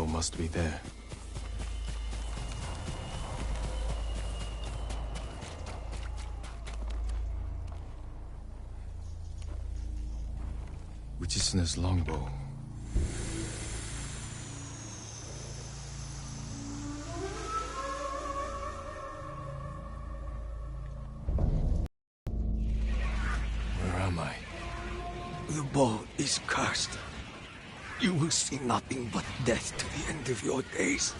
portal must be there. Uchitsune's longbow. Where am I? The bow is cursed. You will see nothing but death to the end of your days.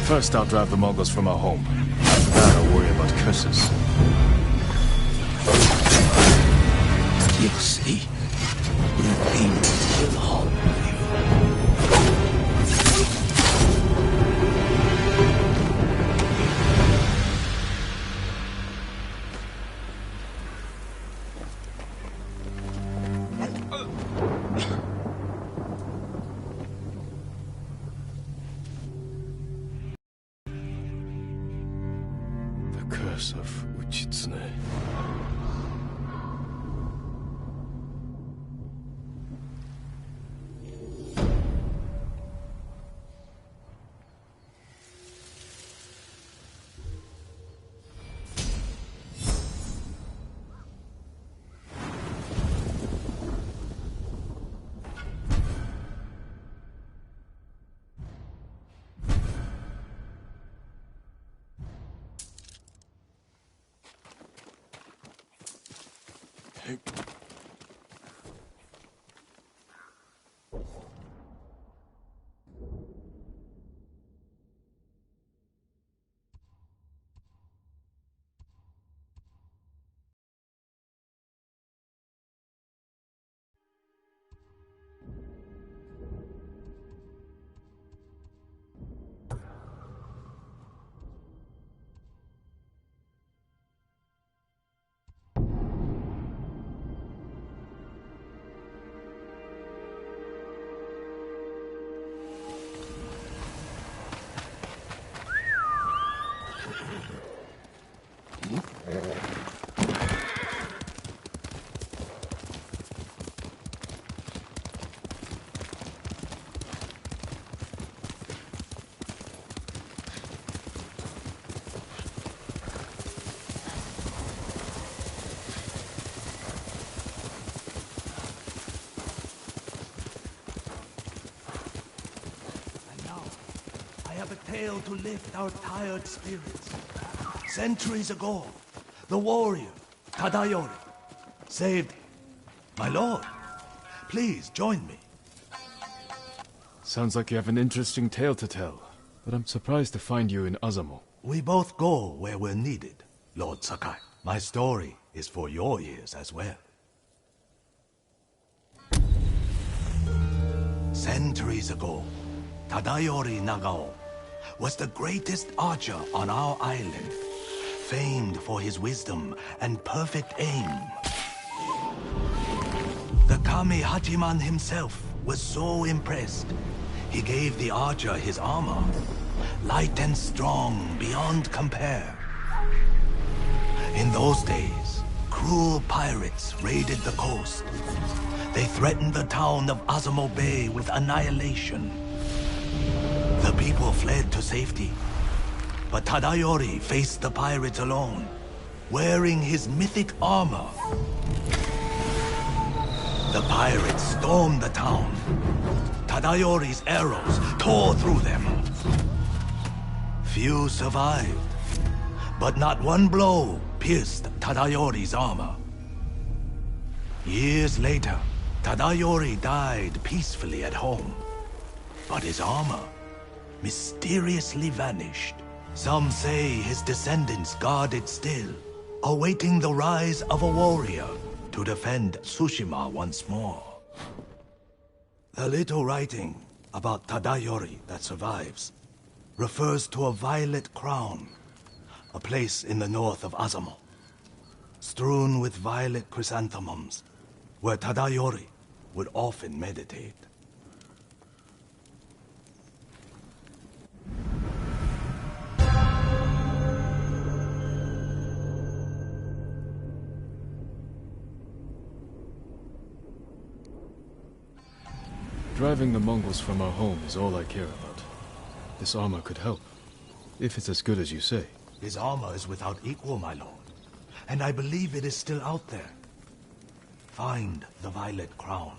First, I'll drive the Mongols from our home. After that, I'll worry about curses. You see, the demons will haunt you. Curse of Uchitsune. A tale to lift our tired spirits. Centuries ago, the warrior, Tadayori, saved my lord. Please join me. Sounds like you have an interesting tale to tell, but I'm surprised to find you in Azamo. We both go where we're needed, Lord Sakai. My story is for your ears as well. Centuries ago, Tadayori Nagao was the greatest archer on our island, famed for his wisdom and perfect aim. The Kami Hachiman himself was so impressed, he gave the archer his armor, light and strong beyond compare. In those days, cruel pirates raided the coast. They threatened the town of Azamo Bay with annihilation. The people fled to safety, but Tadayori faced the pirates alone, wearing his mythic armor. The pirates stormed the town. Tadayori's arrows tore through them. Few survived, but not one blow pierced Tadayori's armor. Years later, Tadayori died peacefully at home, but his armor mysteriously vanished. Some say his descendants guard it still, awaiting the rise of a warrior to defend Tsushima once more. The little writing about Tadayori that survives refers to a violet crown, a place in the north of Azamo, strewn with violet chrysanthemums, where Tadayori would often meditate. Driving the Mongols from our home is all I care about. This armor could help, if it's as good as you say. His armor is without equal, my lord, and I believe it is still out there. Find the violet crown.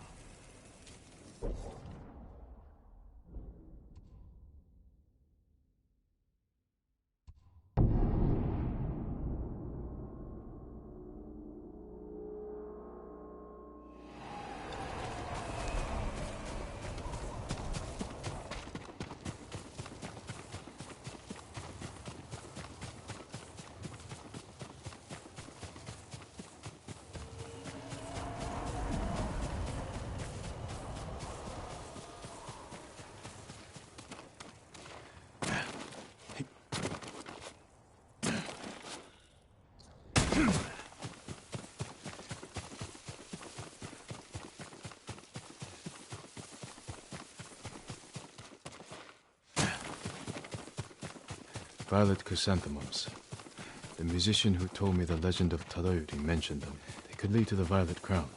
Violet chrysanthemums. The musician who told me the legend of Tadayori mentioned them. They could lead to the violet crown.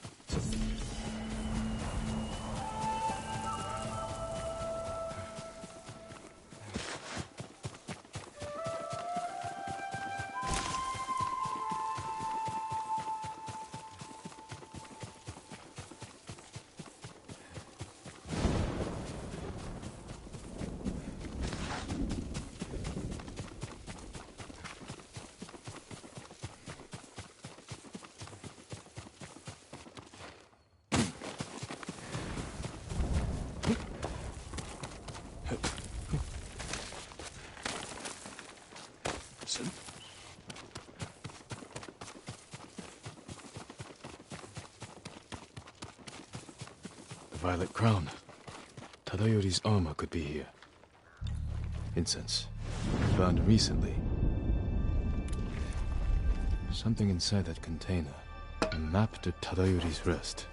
Violet crown. Tadayori's armor could be here. Incense. Found recently. Something inside that container. A map to Tadayori's rest.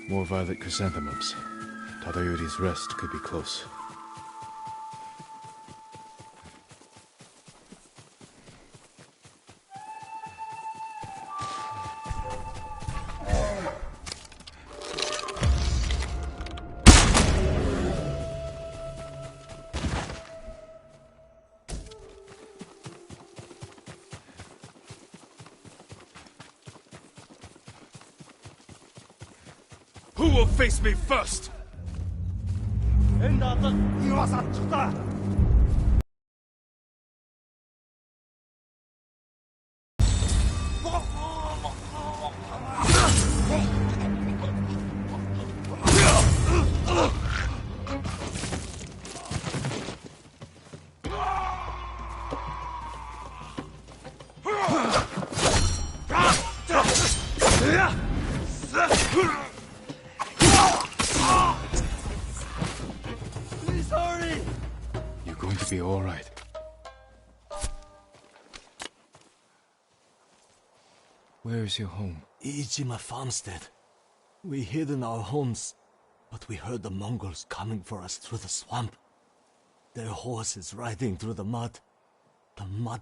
More violet chrysanthemums. Tadayori's rest could be close. Who will face me first? Please hurry! You're going to be all right. Where is your home? Iijima farmstead. We hid in our homes, but we heard the Mongols coming for us through the swamp. Their horses riding through the mud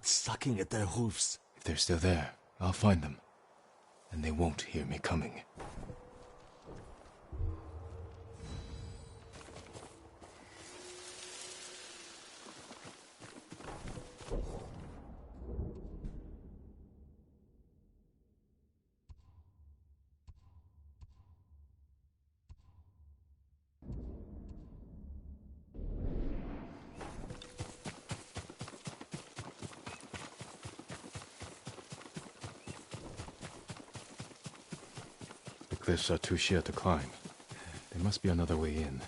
sucking at their hoofs. If they're still there, I'll find them. And they won't hear me coming. The cliffs are too sheer to climb. There must be another way in.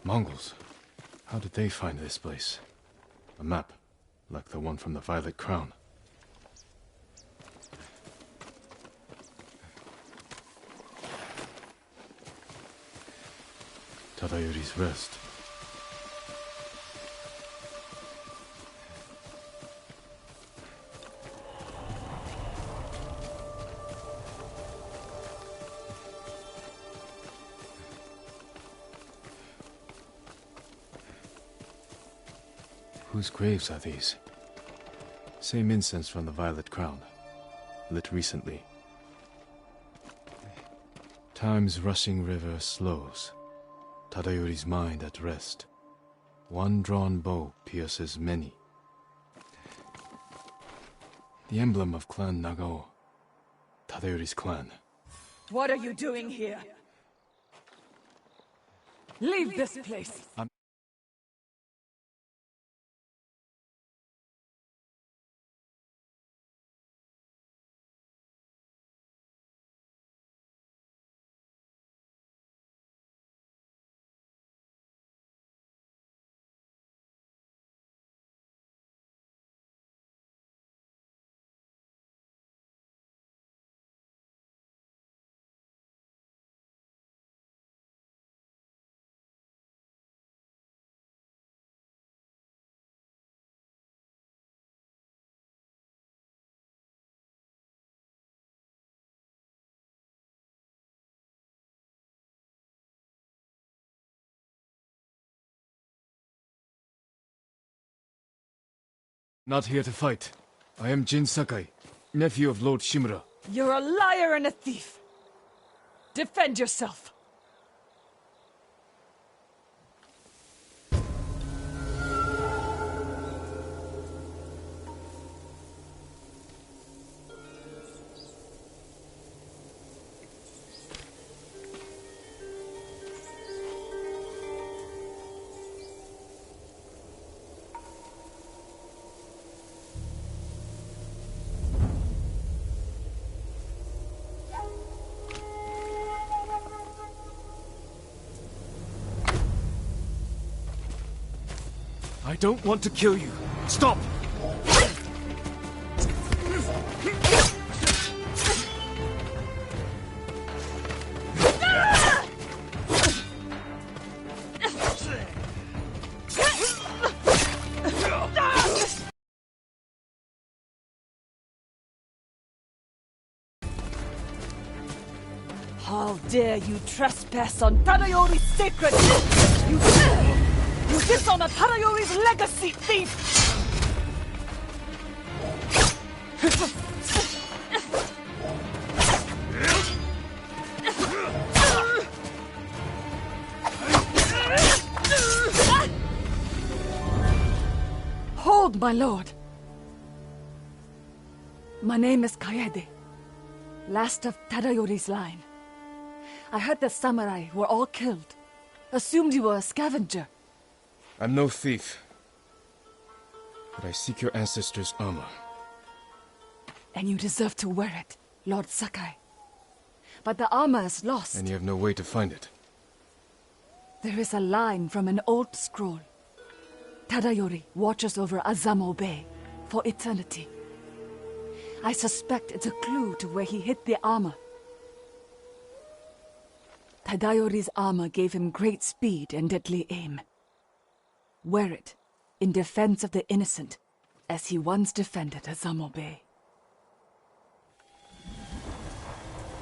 Mongols. How did they find this place? A map, like the one from the Violet Crown. Tadayori's rest. Whose graves are these? Same incense from the Violet Crown, lit recently. Time's rushing river slows, Tadayori's mind at rest. One drawn bow pierces many. The emblem of Clan Nagao, Tadayori's clan. What are you doing here? Leave this place! Not here to fight. I am Jin Sakai, nephew of Lord Shimura. You're a liar and a thief. Defend yourself. I don't want to kill you. Stop! How dare you trespass on Tadayori's sacred... You dishonor Tadayori's legacy, thief! Hold, my lord. My name is Kaede, last of Tadayori's line. I heard the samurai were all killed. Assumed you were a scavenger. I'm no thief. But I seek your ancestors' armor. And you deserve to wear it, Lord Sakai. But the armor is lost. And you have no way to find it. There is a line from an old scroll. Tadayori watches over Azamo Bay for eternity. I suspect it's a clue to where he hid the armor. Tadayori's armor gave him great speed and deadly aim. Wear it in defense of the innocent, as he once defended Azamo Bay.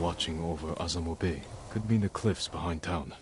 Watching over Azamo Bay could mean the cliffs behind town.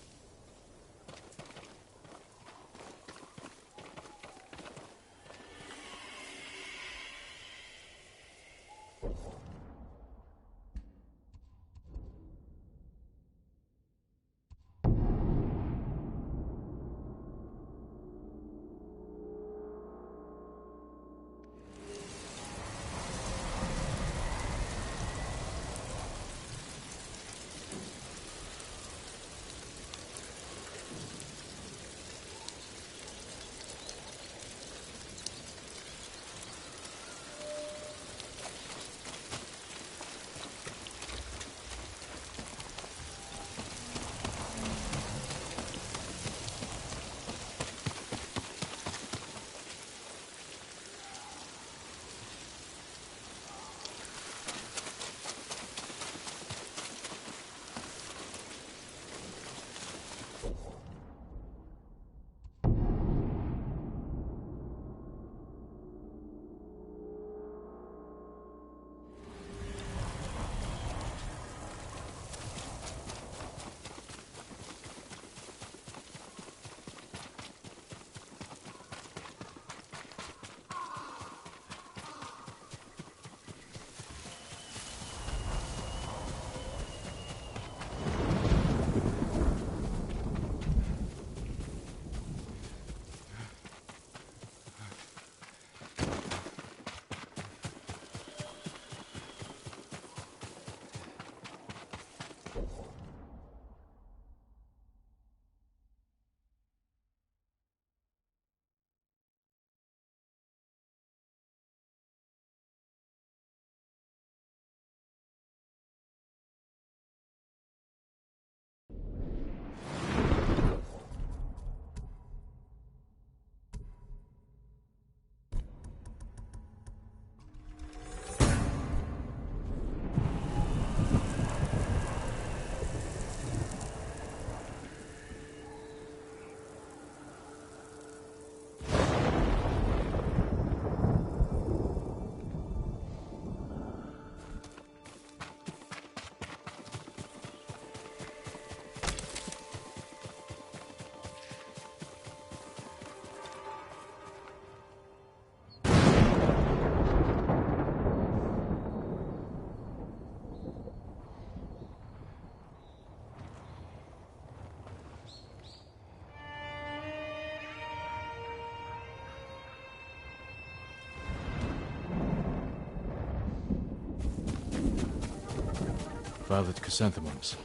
Violet chrysanthemums.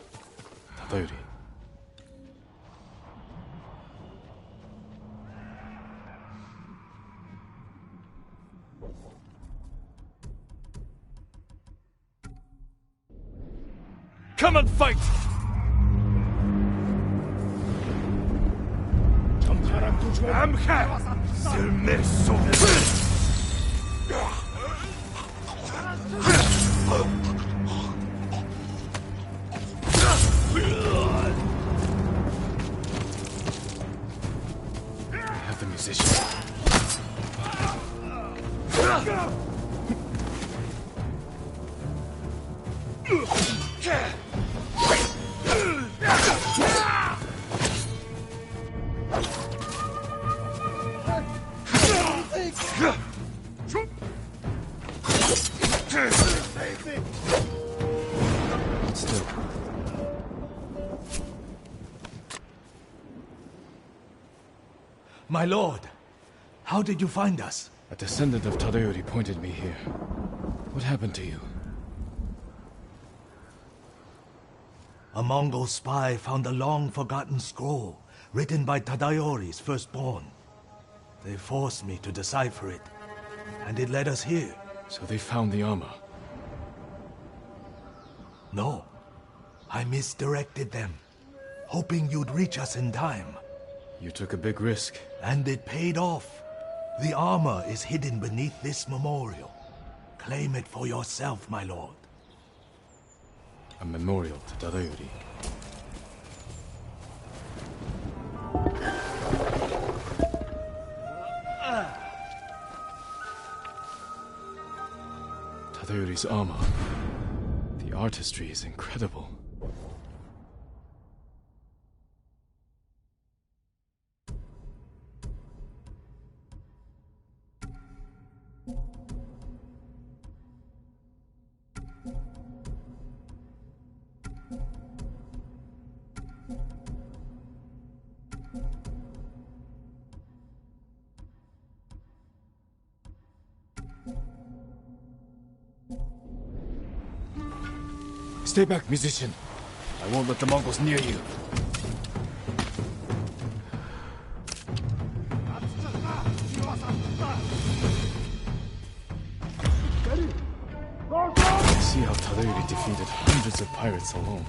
Tadayori. Come and fight! I have the musician. Still. My lord, how did you find us? A descendant of Tadayori pointed me here. What happened to you? A Mongol spy found a long-forgotten scroll written by Tadayori's firstborn. They forced me to decipher it, and it led us here. So they found the armor. No, I misdirected them, hoping you'd reach us in time. You took a big risk. And it paid off. The armor is hidden beneath this memorial. Claim it for yourself, my lord. A memorial to Tadayori. Tadayori's armor. The artistry is incredible. Stay back, musician. I won't let the Mongols near you. See how Tadayori defeated hundreds of pirates alone.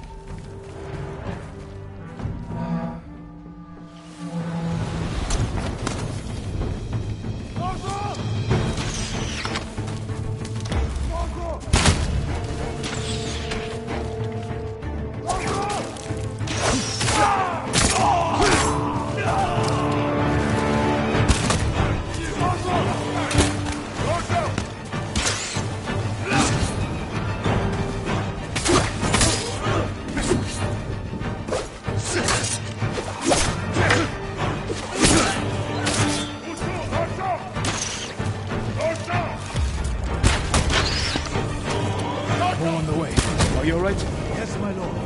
Are you alright? Yes, my lord.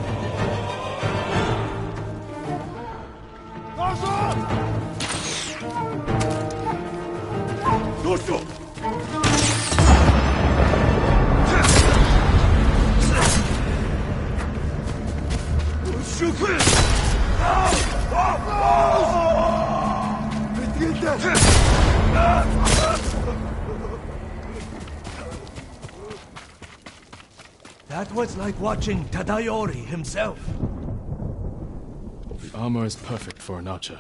That was like watching Tadayori himself. The armor is perfect for an archer.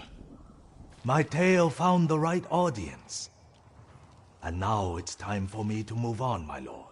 My tale found the right audience. And now it's time for me to move on, my lord.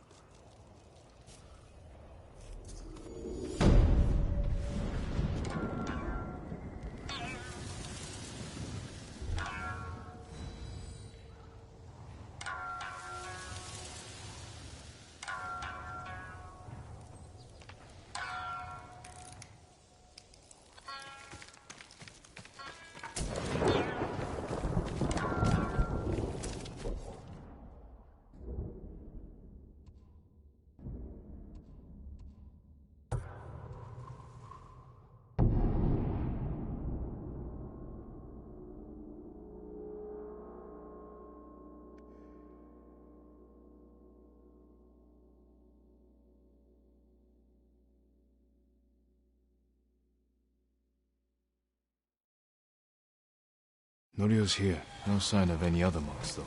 Norio's here. No sign of any other monks, though.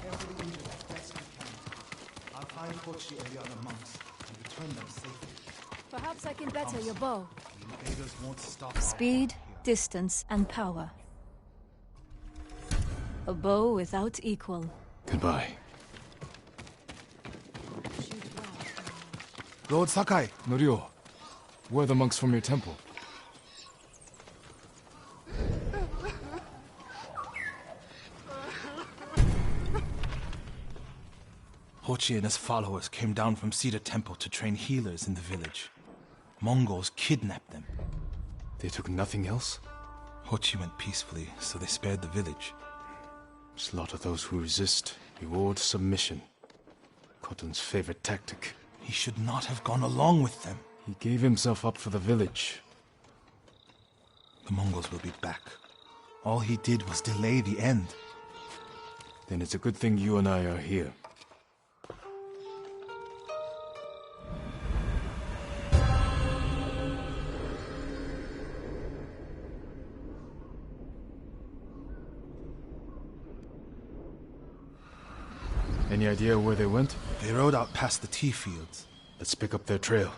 Carefully injure as best we can. I'll find Hochi and the other monks and return them safely. Perhaps I can better your bow. The invaders won't stop. Speed, distance, and power. A bow without equal. Goodbye. Lord Sakai, Norio, where are the monks from your temple? Hochi and his followers came down from Cedar Temple to train healers in the village. Mongols kidnapped them. They took nothing else? Hochi went peacefully, so they spared the village. Slaughter those who resist. Reward submission. Khotun's favorite tactic. He should not have gone along with them. He gave himself up for the village. The Mongols will be back. All he did was delay the end. Then it's a good thing you and I are here. Any idea where they went? They rode out past the tea fields. Let's pick up their trail.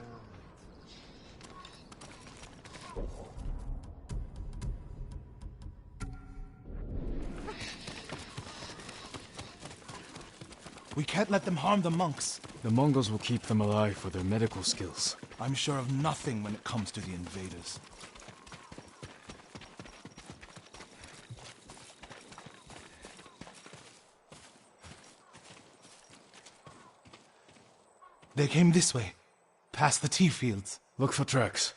We can't let them harm the monks. The Mongols will keep them alive for their medical skills. I'm sure of nothing when it comes to the invaders. They came this way, past the tea fields. Look for tracks.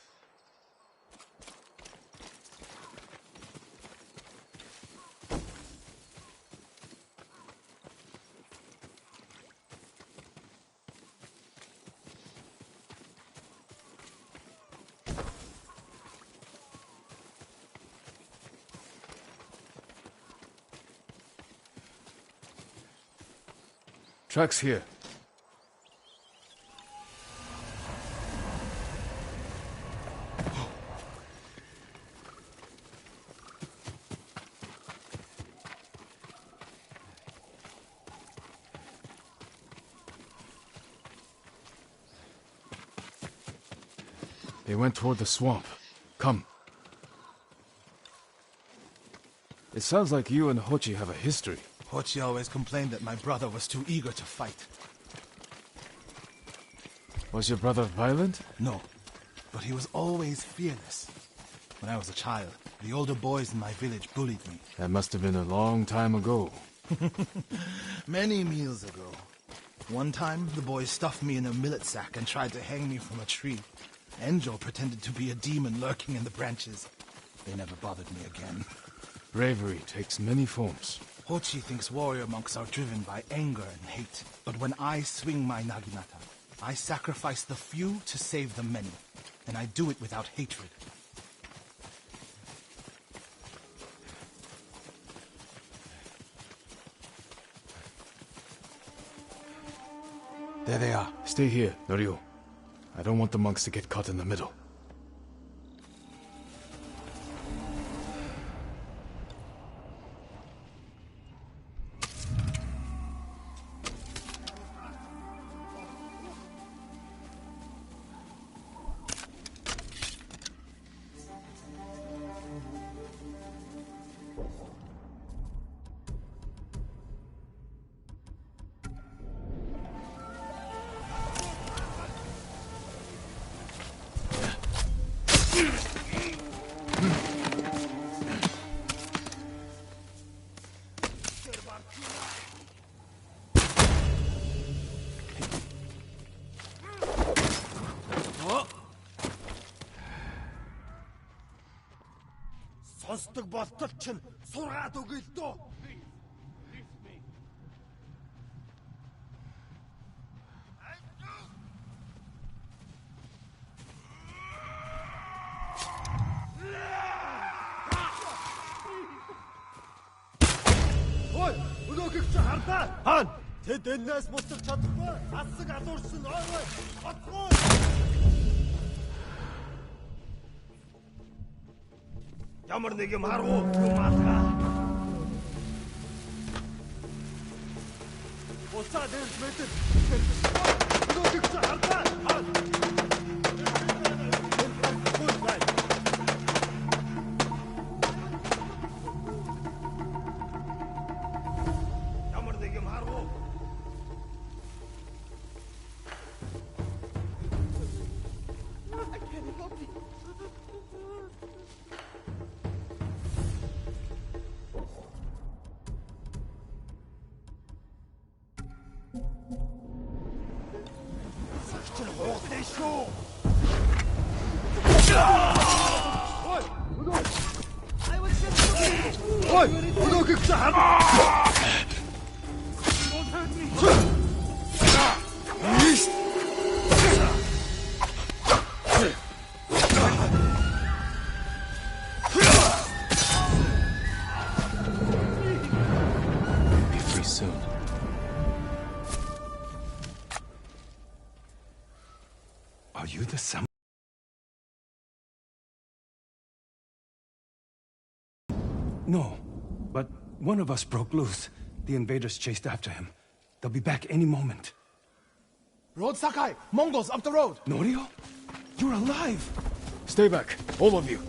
Tracks here. They went toward the swamp. Come. It sounds like you and Hochi have a history. Hochi always complained that my brother was too eager to fight. Was your brother violent? No, but he was always fearless. When I was a child, the older boys in my village bullied me. That must have been a long time ago. Many meals ago. One time, the boys stuffed me in a millet sack and tried to hang me from a tree. Enjo pretended to be a demon lurking in the branches. They never bothered me again. Bravery takes many forms. Hochi thinks warrior monks are driven by anger and hate. But when I swing my naginata, I sacrifice the few to save the many. And I do it without hatred. There they are. Stay here, Norio. I don't want the monks to get caught in the middle. Сонсдог болтол чинь сургаад өгөө л дөө. Ой, өнөөхийг чи хардаа. Хаан, тэд энэс мусах чадахгүй. Асаг алуурсан ой. Хоцгоо. Be free soon. Are you the samurai? No, but one of us broke loose. The invaders chased after him. They'll be back any moment. Road Sakai! Mongols up the road! Norio? You're alive! Stay back, all of you.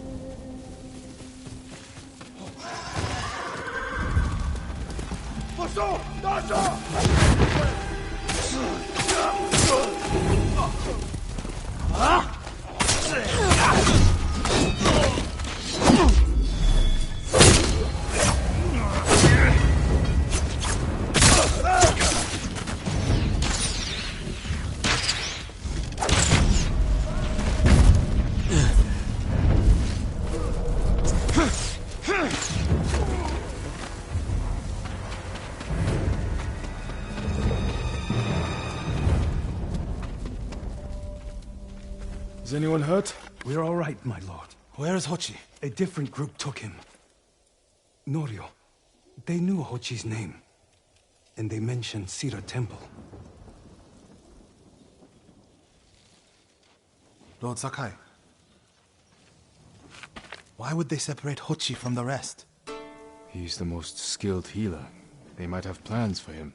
Is anyone hurt? We're all right, my lord. Where is Hochi? A different group took him. Norio. They knew Hochi's name. And they mentioned Cedar Temple. Lord Sakai. Why would they separate Hochi from the rest? He's the most skilled healer. They might have plans for him.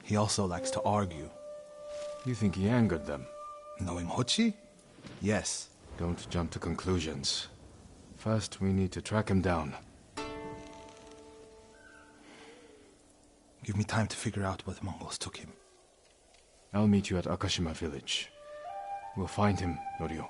He also likes to argue. You think he angered them? Knowing Hochi? Yes. Don't jump to conclusions. First, we need to track him down. Give me time to figure out where the Mongols took him. I'll meet you at Akashima village. We'll find him, Norio.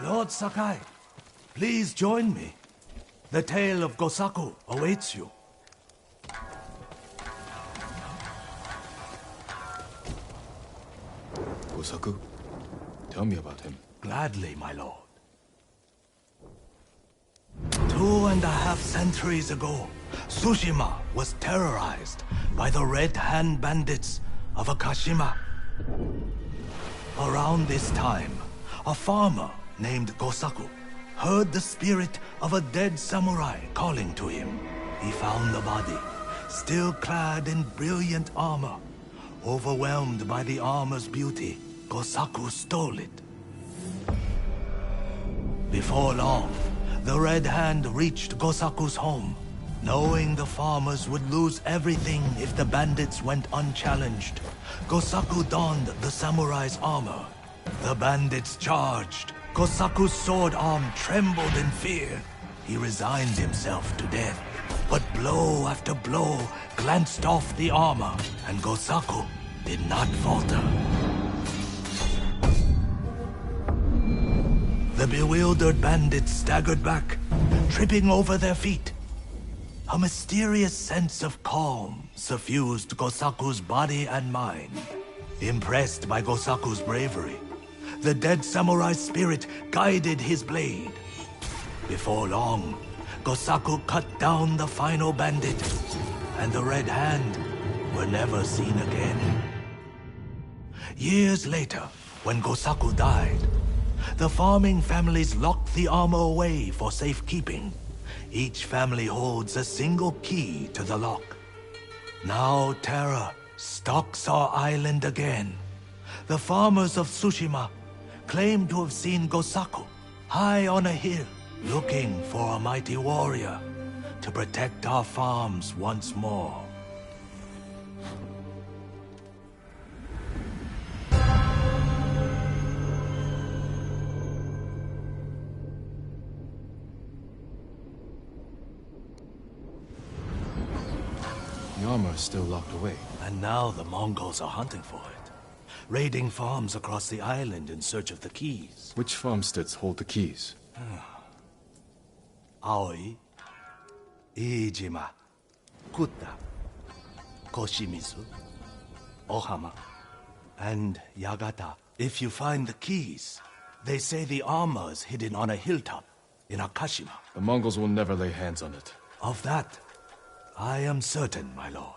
Lord Sakai, please join me. The tale of Gosaku awaits you. Gosaku? Tell me about him. Gladly, my lord. 2.5 centuries ago, Tsushima was terrorized by the Red Hand bandits of Akashima. Around this time, a farmer named Gosaku heard the spirit of a dead samurai calling to him. He found the body, still clad in brilliant armor, Overwhelmed by the armor's beauty, Gosaku stole it. Before long, the Red Hand reached Gosaku's home. Knowing the farmers would lose everything if the bandits went unchallenged, Gosaku donned the samurai's armor. The bandits charged. Gosaku's sword arm trembled in fear. He resigned himself to death. But blow after blow glanced off the armor, and Gosaku did not falter. The bewildered bandits staggered back, tripping over their feet. A mysterious sense of calm suffused Gosaku's body and mind. Impressed by Gosaku's bravery, the dead samurai's spirit guided his blade. Before long, Gosaku cut down the final bandit, and the Red Hand were never seen again. Years later, when Gosaku died, the farming families locked the armor away for safekeeping. Each family holds a single key to the lock. Now terror stalks our island again. The farmers of Tsushima claim to have seen Gosaku high on a hill, looking for a mighty warrior to protect our farms once more. The armor is still locked away. And now the Mongols are hunting for it, raiding farms across the island in search of the keys. Which farmsteads hold the keys? Aoi, Iijima, Kuta, Koshimizu, Ohama, and Yagata. If you find the keys, they say the armor is hidden on a hilltop in Akashima. The Mongols will never lay hands on it. Of that, I am certain, my lord.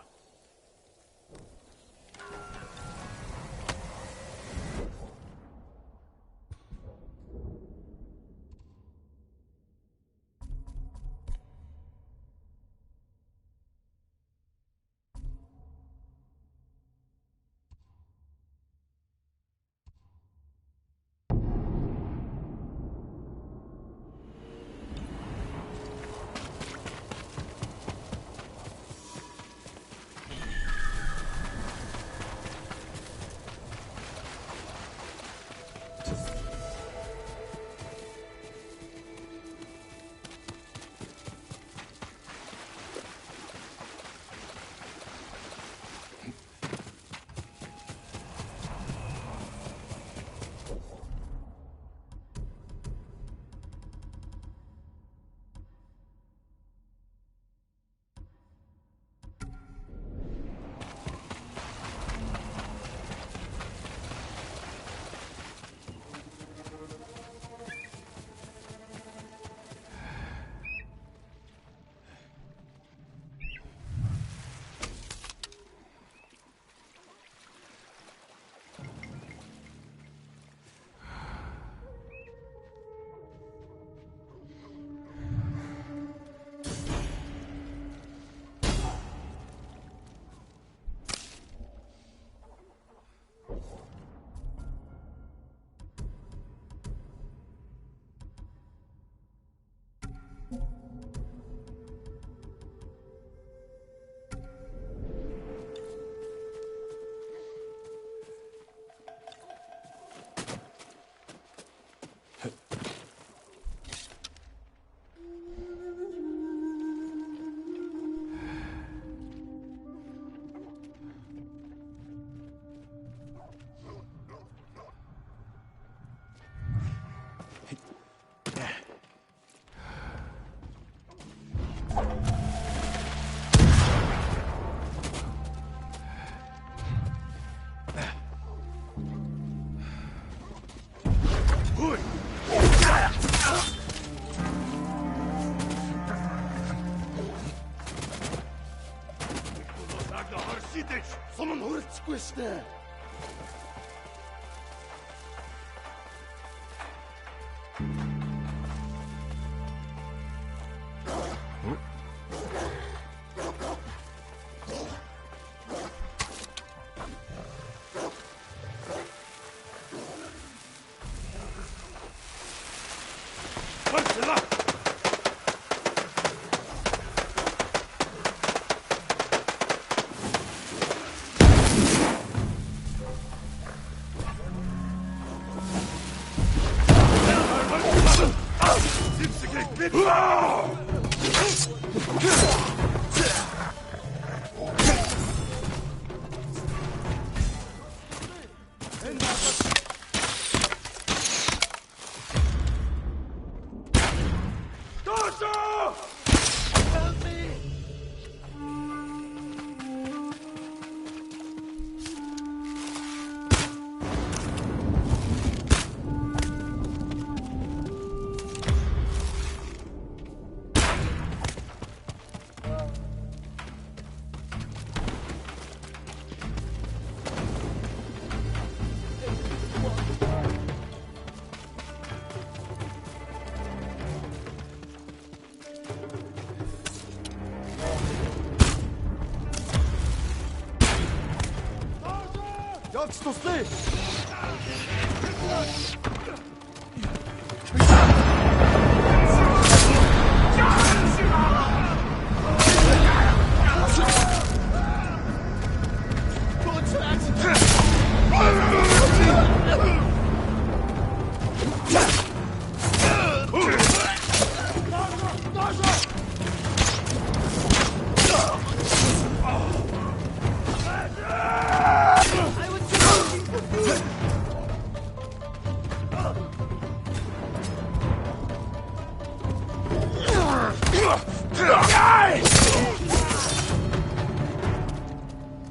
Явж туслая!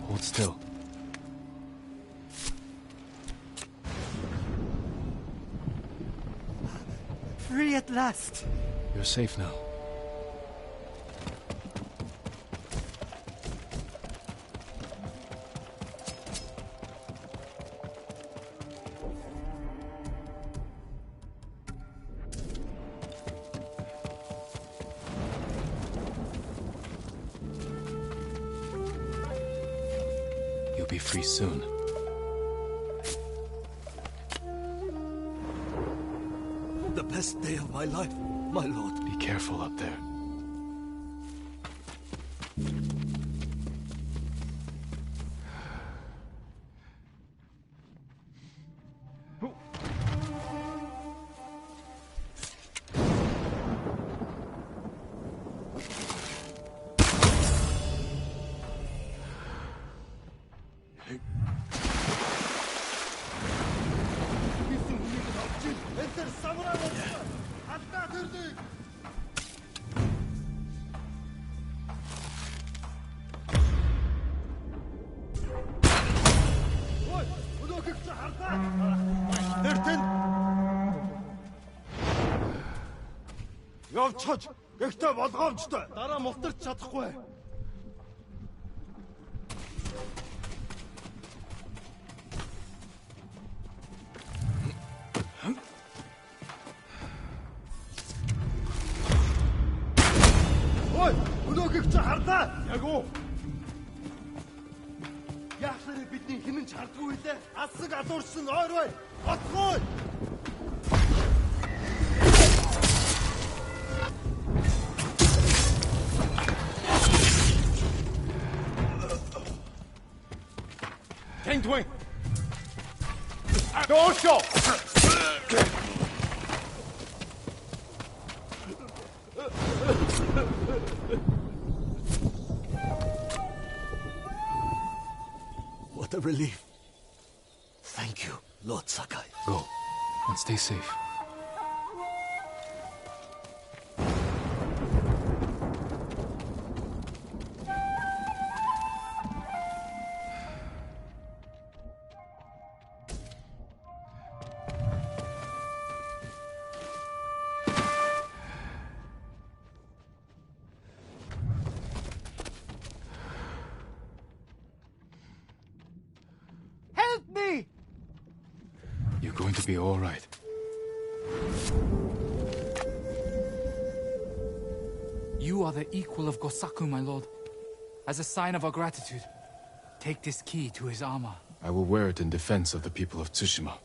Hold still. Free at last! You're safe now. You'll be free soon. The best day of my life, my lord. Be careful up there. Явчихж, гэхдээ болгоомжтой. Дараа мултарч чадахгүй. Ой, өнөөгч харлаа. Яг уу. Яахлаар бидний хинэн ч хардгүй лээ. Асаг алуурсан ойр бай. Отгоо. Twing! Go, show! What a relief. Thank you, Lord Sakai. Go, and stay safe. You're going to be all right. You are the equal of Gosaku, my lord. As a sign of our gratitude, take this key to his armor. I will wear it in defense of the people of Tsushima.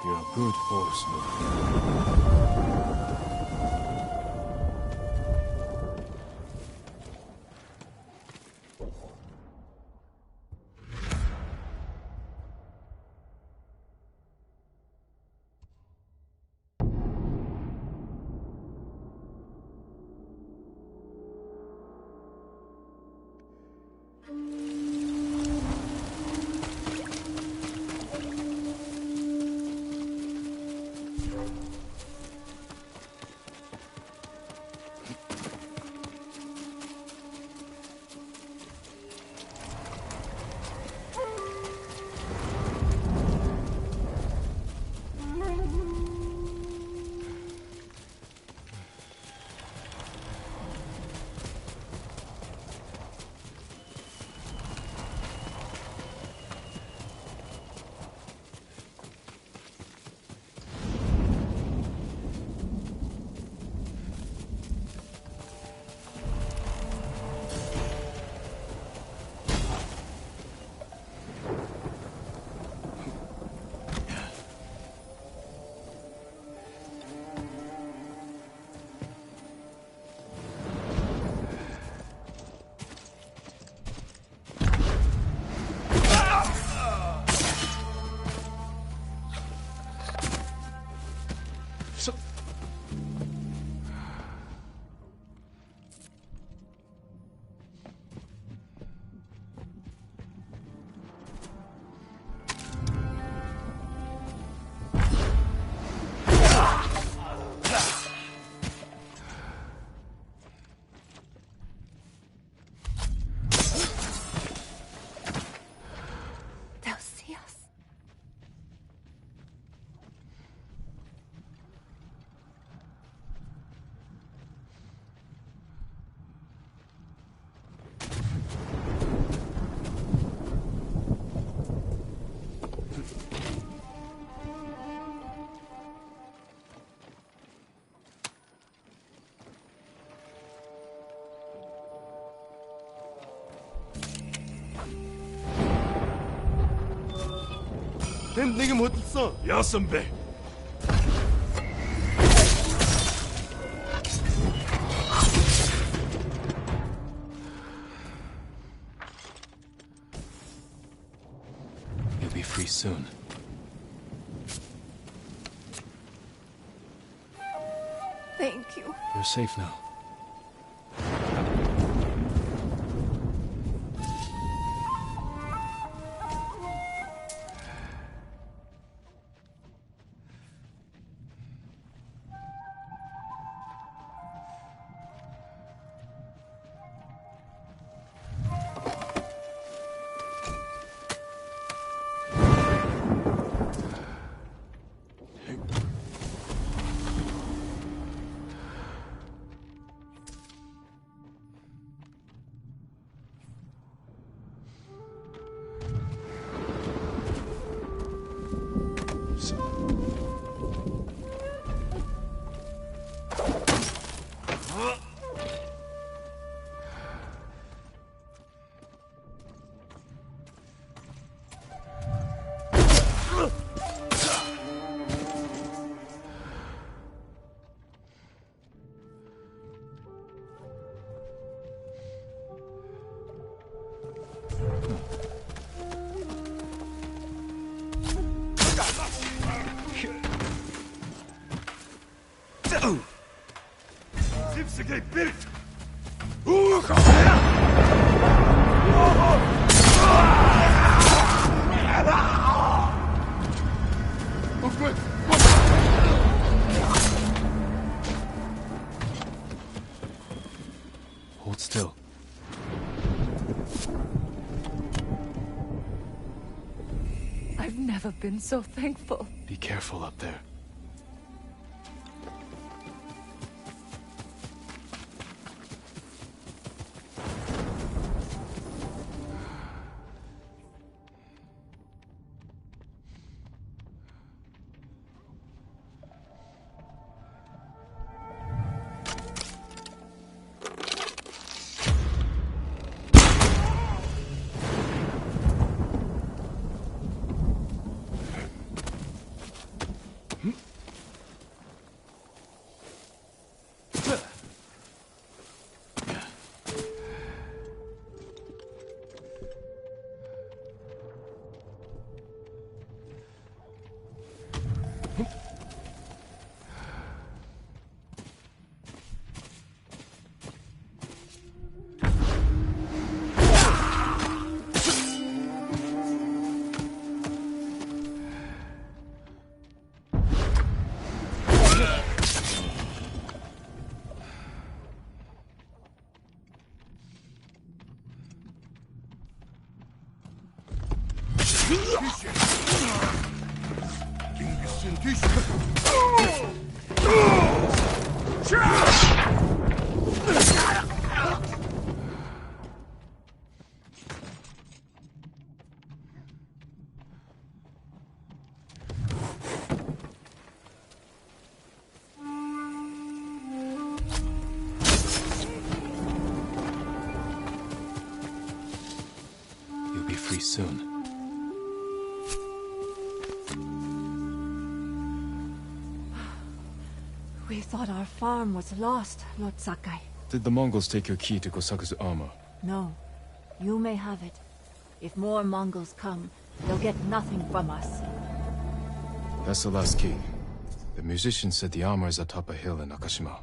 You're a good horse, Lord. Тэнд нэг юм хөдөлсөн. Яасан бэ? You'll be free soon. Thank you. You're safe now. Hold still. I've never been so thankful. Be careful up there. You'll be free soon. We thought our farm was lost, Lord Sakai. Did the Mongols take your key to Kosaku's armor? No. You may have it. If more Mongols come, they'll get nothing from us. That's the last key. The musician said the armor is atop a hill in Nakashima.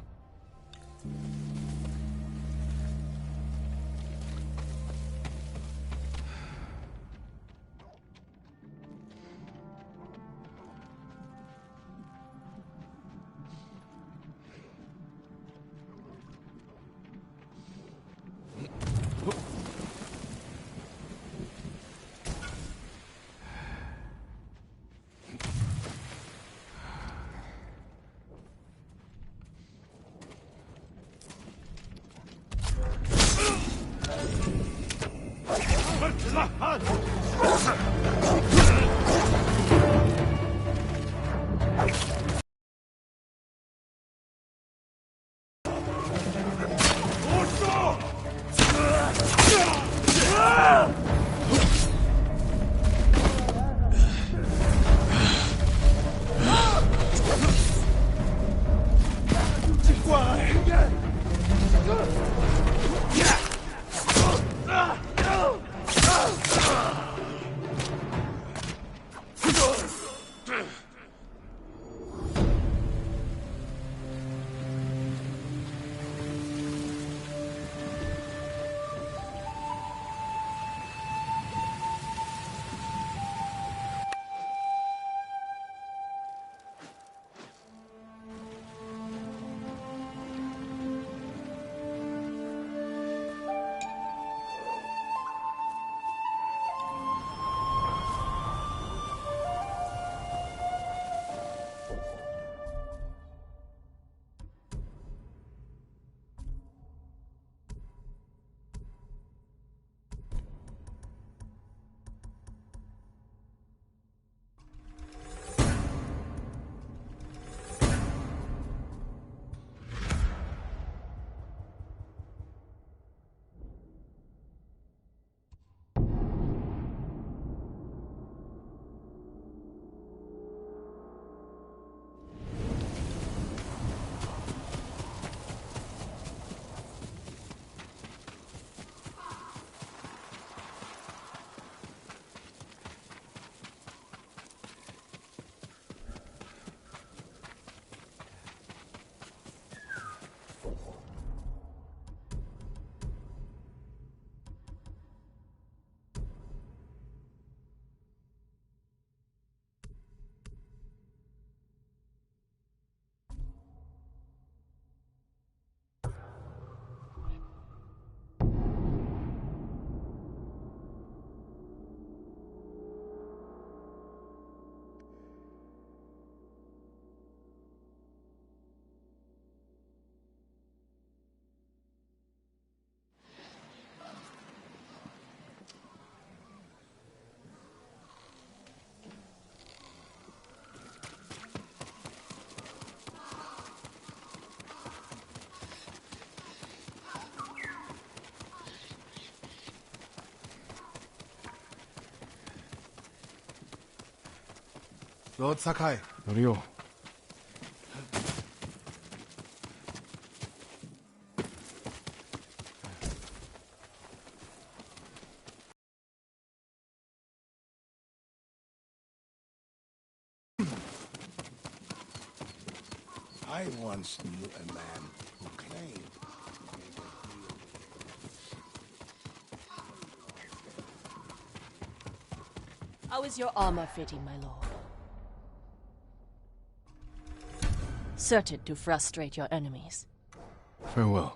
Lord Sakai. Ryo. I once knew a man who claimed to make a deal. How is your armor fitting, my lord? Certain to frustrate your enemies. Farewell.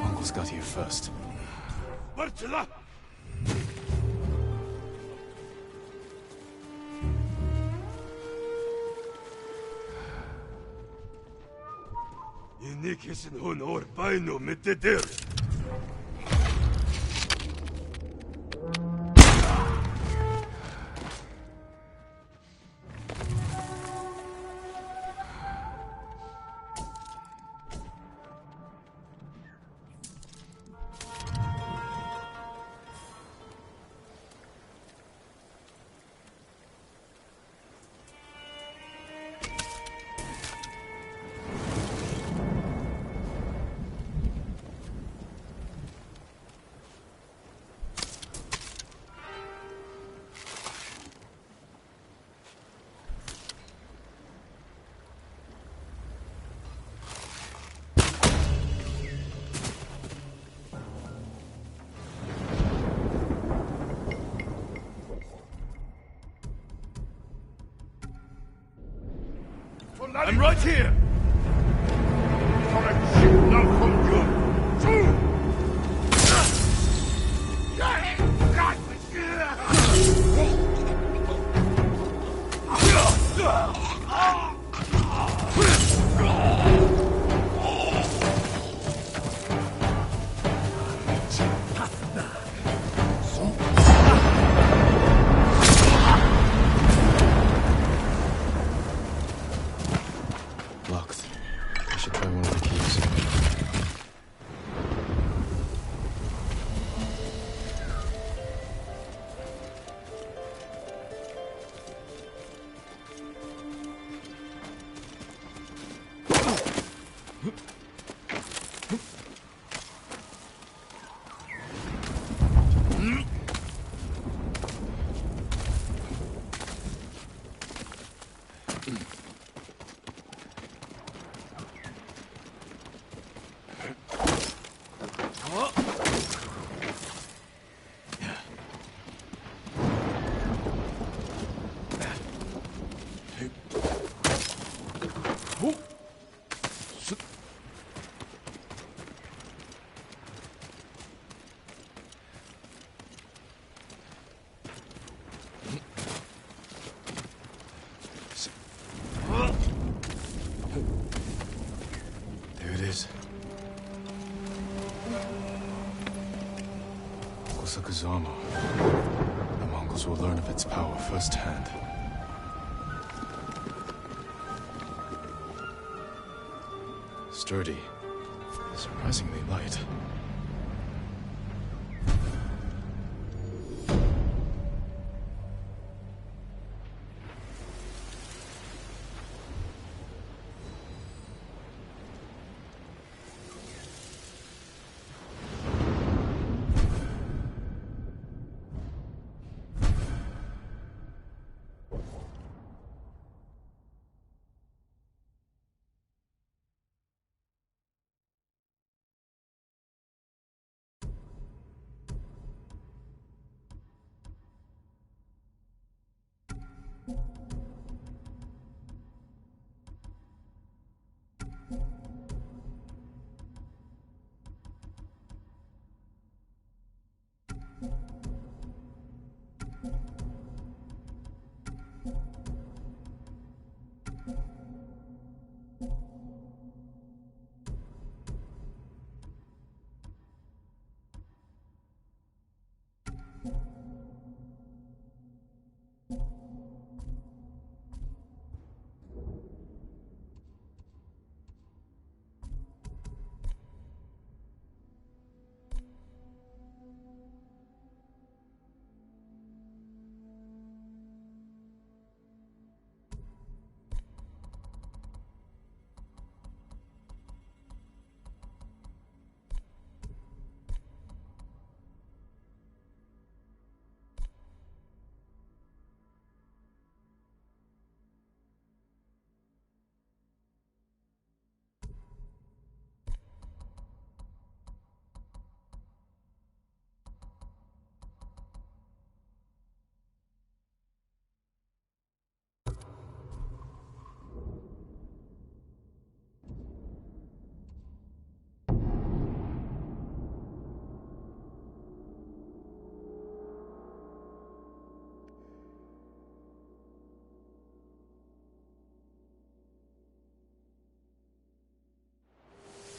Mongols got here first. Bartela! Inikisin hon or baino mittedir. I'm right here! Locked. I should try one of the keys. There it is. Kosaku's armor. The Mongols will learn of its power firsthand. sturdy. Surprisingly light.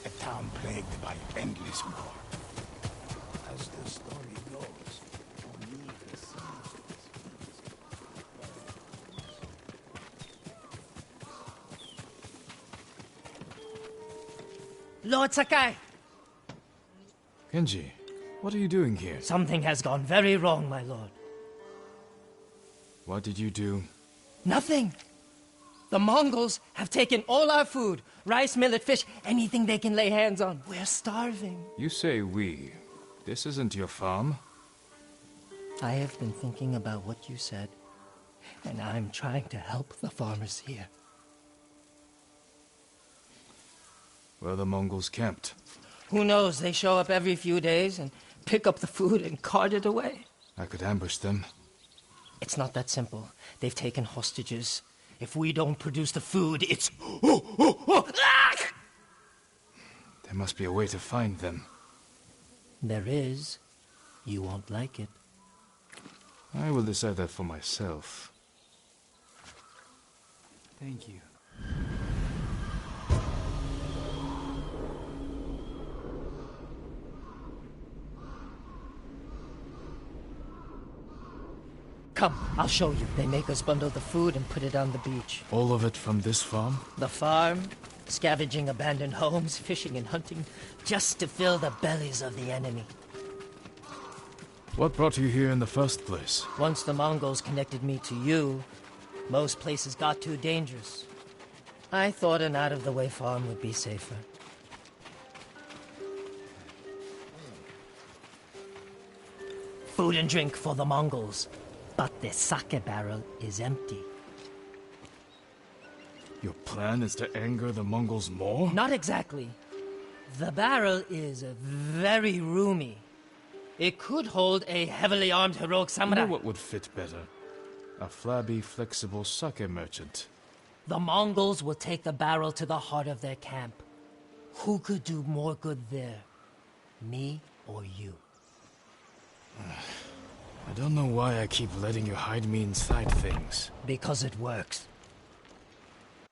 A town plagued by endless war. As the story goes, only the seas. Lord Sakai! Kenji, what are you doing here? Something has gone very wrong, my lord. What did you do? Nothing! The Mongols have taken all our food. Rice, millet, fish, anything they can lay hands on. We're starving. You say we. This isn't your farm. I have been thinking about what you said, and I'm trying to help the farmers here. Where the Mongols camped? Who knows? They show up every few days and pick up the food and cart it away. I could ambush them. It's not that simple. They've taken hostages. If we don't produce the food, it's... There must be a way to find them. There is. You won't like it. I will decide that for myself. Thank you. Come, I'll show you. They make us bundle the food and put it on the beach. All of it from this farm? The farm, scavenging abandoned homes, fishing and hunting, just to fill the bellies of the enemy. What brought you here in the first place? Once the Mongols connected me to you, most places got too dangerous. I thought an out-of-the-way farm would be safer. Food and drink for the Mongols, but the sake barrel is empty. Your plan is to anger the Mongols more? Not exactly. The barrel is very roomy. It could hold a heavily armed heroic You samurai. know what would fit better? A flabby, flexible sake merchant. The Mongols will take the barrel to the heart of their camp. Who could do more good there? Me or you? I don't know why I keep letting you hide me inside things. Because it works.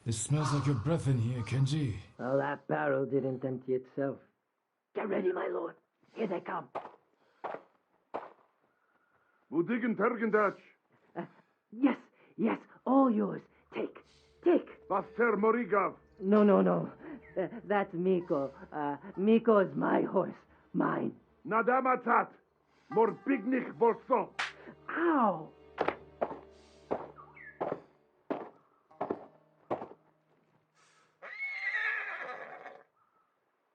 It smells like your breath in here, Kenji. Well, that barrel didn't empty itself. Get ready, my lord. Here they come. Wo diggen Tergendach? Yes, all yours. Take. Was Ter Morigav? No. That's Miko. Miko is my horse. Mine. Nadamatat. Mor bignik bolson. Ow!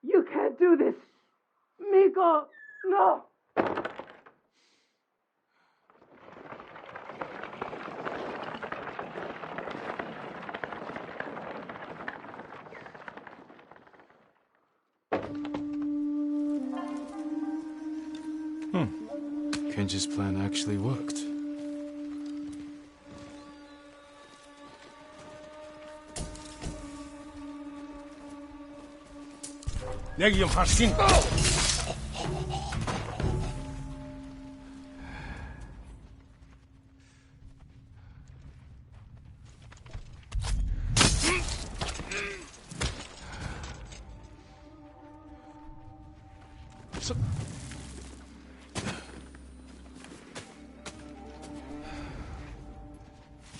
You can't do this! Miko! No! Kenji's plan actually worked. Legium Harsin.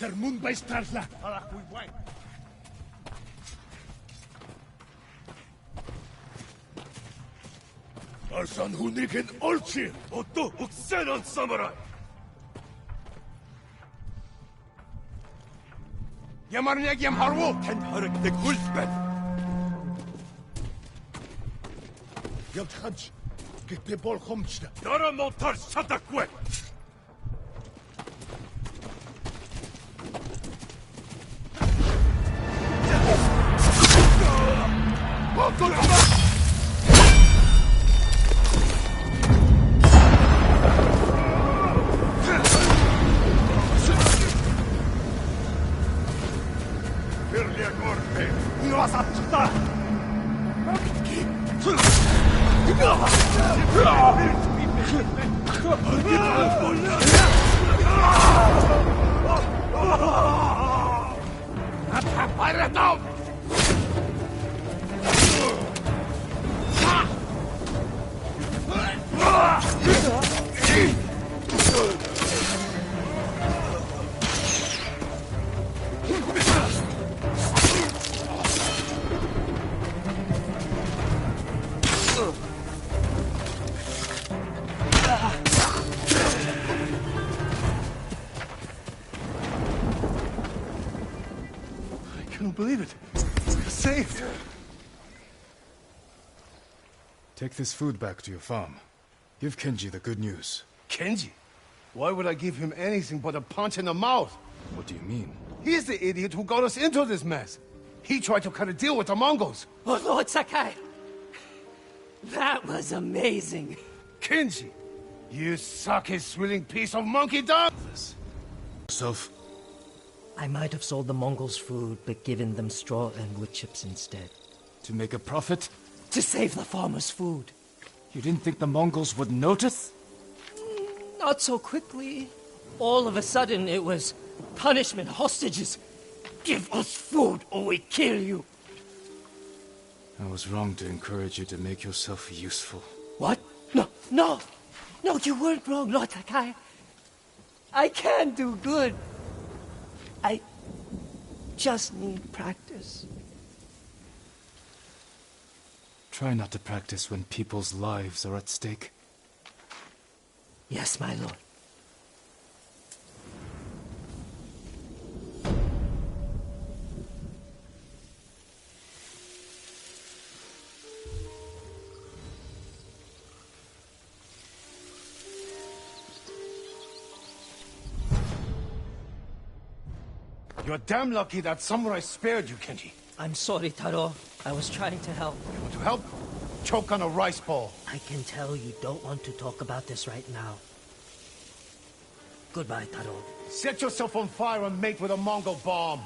Der Mund bei Starsla. Arsan Huniken Olchi, Otto Uksenon Samurai. Yamarnegiam Harwo, Ten Harik de Gulpen. Yelthanch, get the ball homchna. Dara Motar Satakwe. I can't believe it. Saved. Take this food back to your farm. Give Kenji the good news. Kenji? Why would I give him anything but a punch in the mouth? What do you mean? He's the idiot who got us into this mess. He tried to cut a deal with the Mongols. Oh, Lord Sakai! That was amazing! Kenji, you sake-swilling piece of monkey dung! Self? I might have sold the Mongols food, but given them straw and wood chips instead. To make a profit? To save the farmers' food. You didn't think the Mongols would notice? Not so quickly. All of a sudden, it was punishment, hostages. Give us food or we kill you. I was wrong to encourage you to make yourself useful. What? No, you weren't wrong, Lord Takai. I can do good. I just need practice. Try not to practice when people's lives are at stake. Yes, my lord. You're damn lucky that samurai spared you, Kenji. I'm sorry, Taro. I was trying to help. You want to help? Choke on a rice ball. I can tell you don't want to talk about this right now. Goodbye, Taro. Set yourself on fire and mate with a Mongol bomb.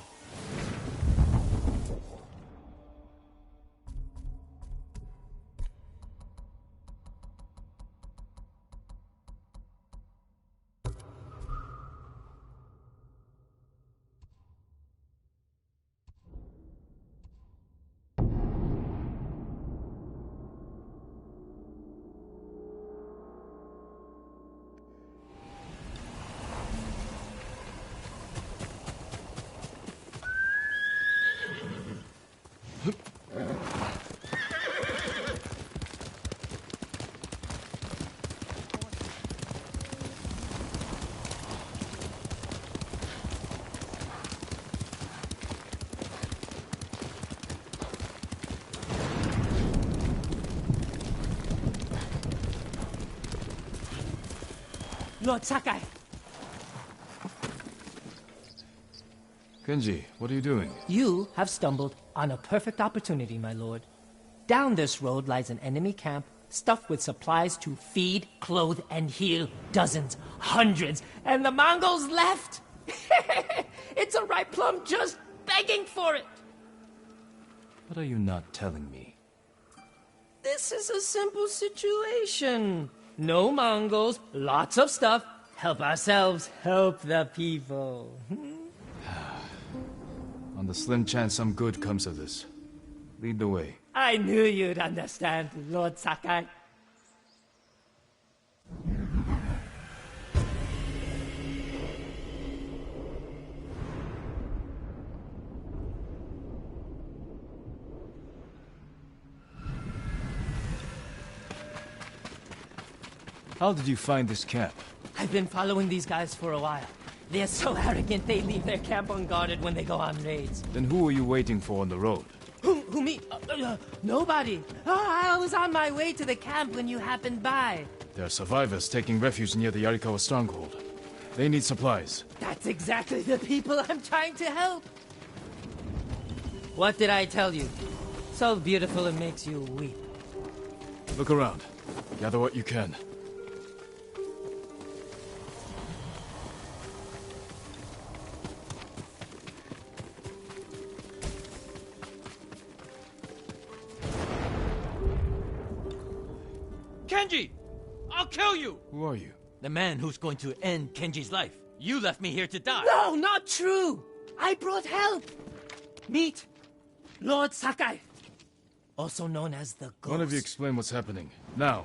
Lord Sakai! Kenji, what are you doing? You have stumbled on a perfect opportunity, my lord. Down this road lies an enemy camp stuffed with supplies to feed, clothe, and heal dozens, hundreds, and the Mongols left! It's a ripe plum just begging for it! What are you not telling me? This is a simple situation. No Mongols, lots of stuff. Help ourselves, help the people. On the slim chance some good comes of this. Lead the way. I knew you'd understand, Lord Sakai. How did you find this camp? I've been following these guys for a while. They're so arrogant they leave their camp unguarded when they go on raids. Then who were you waiting for on the road? Who me? Nobody. I was on my way to the camp when you happened by. There are survivors taking refuge near the Yarikawa stronghold. They need supplies. That's exactly the people I'm trying to help. What did I tell you? So beautiful it makes you weep. Look around. Gather what you can. Kenji! I'll kill you! Who are you? The man who's going to end Kenji's life. You left me here to die. No, not true! I brought help! Meet Lord Sakai, also known as the Ghost. One of you explain what's happening. Now.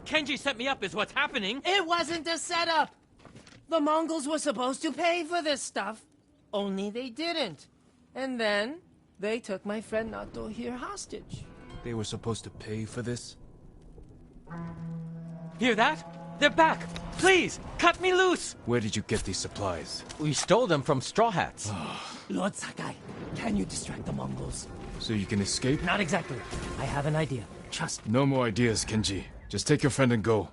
Kenji set me up is what's happening. It wasn't a setup! The Mongols were supposed to pay for this stuff, only they didn't. And then, they took my friend Nato here hostage. They were supposed to pay for this? Hear that? They're back! Please, cut me loose! Where did you get these supplies? We stole them from Straw Hats. Lord Sakai, can you distract the Mongols? So you can escape? Not exactly. I have an idea. Trust me. No more ideas, Kenji. Just take your friend and go.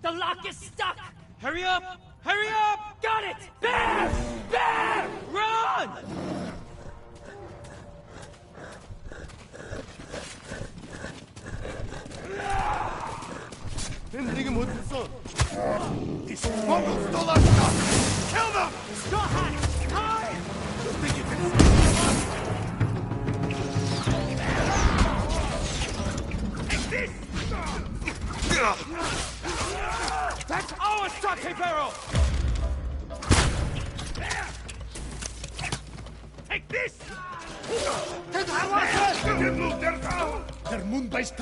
The lock is stuck! Hurry up! Hurry up! Got it! Bear! Bear! Run! These Mongols stole our stuff! Kill them! Straw Hat! Time! You think you can That's our sake barrel! Take this!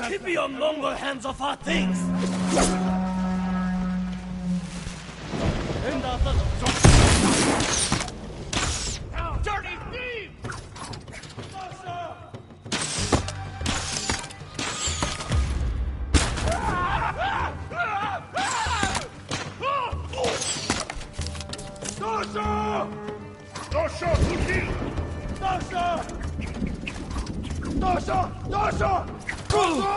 Keep your Mongol hands off our things! Dirty thief! Dosha! Dosha, Putin! Dosha! Dosha! Dosha! Dosha!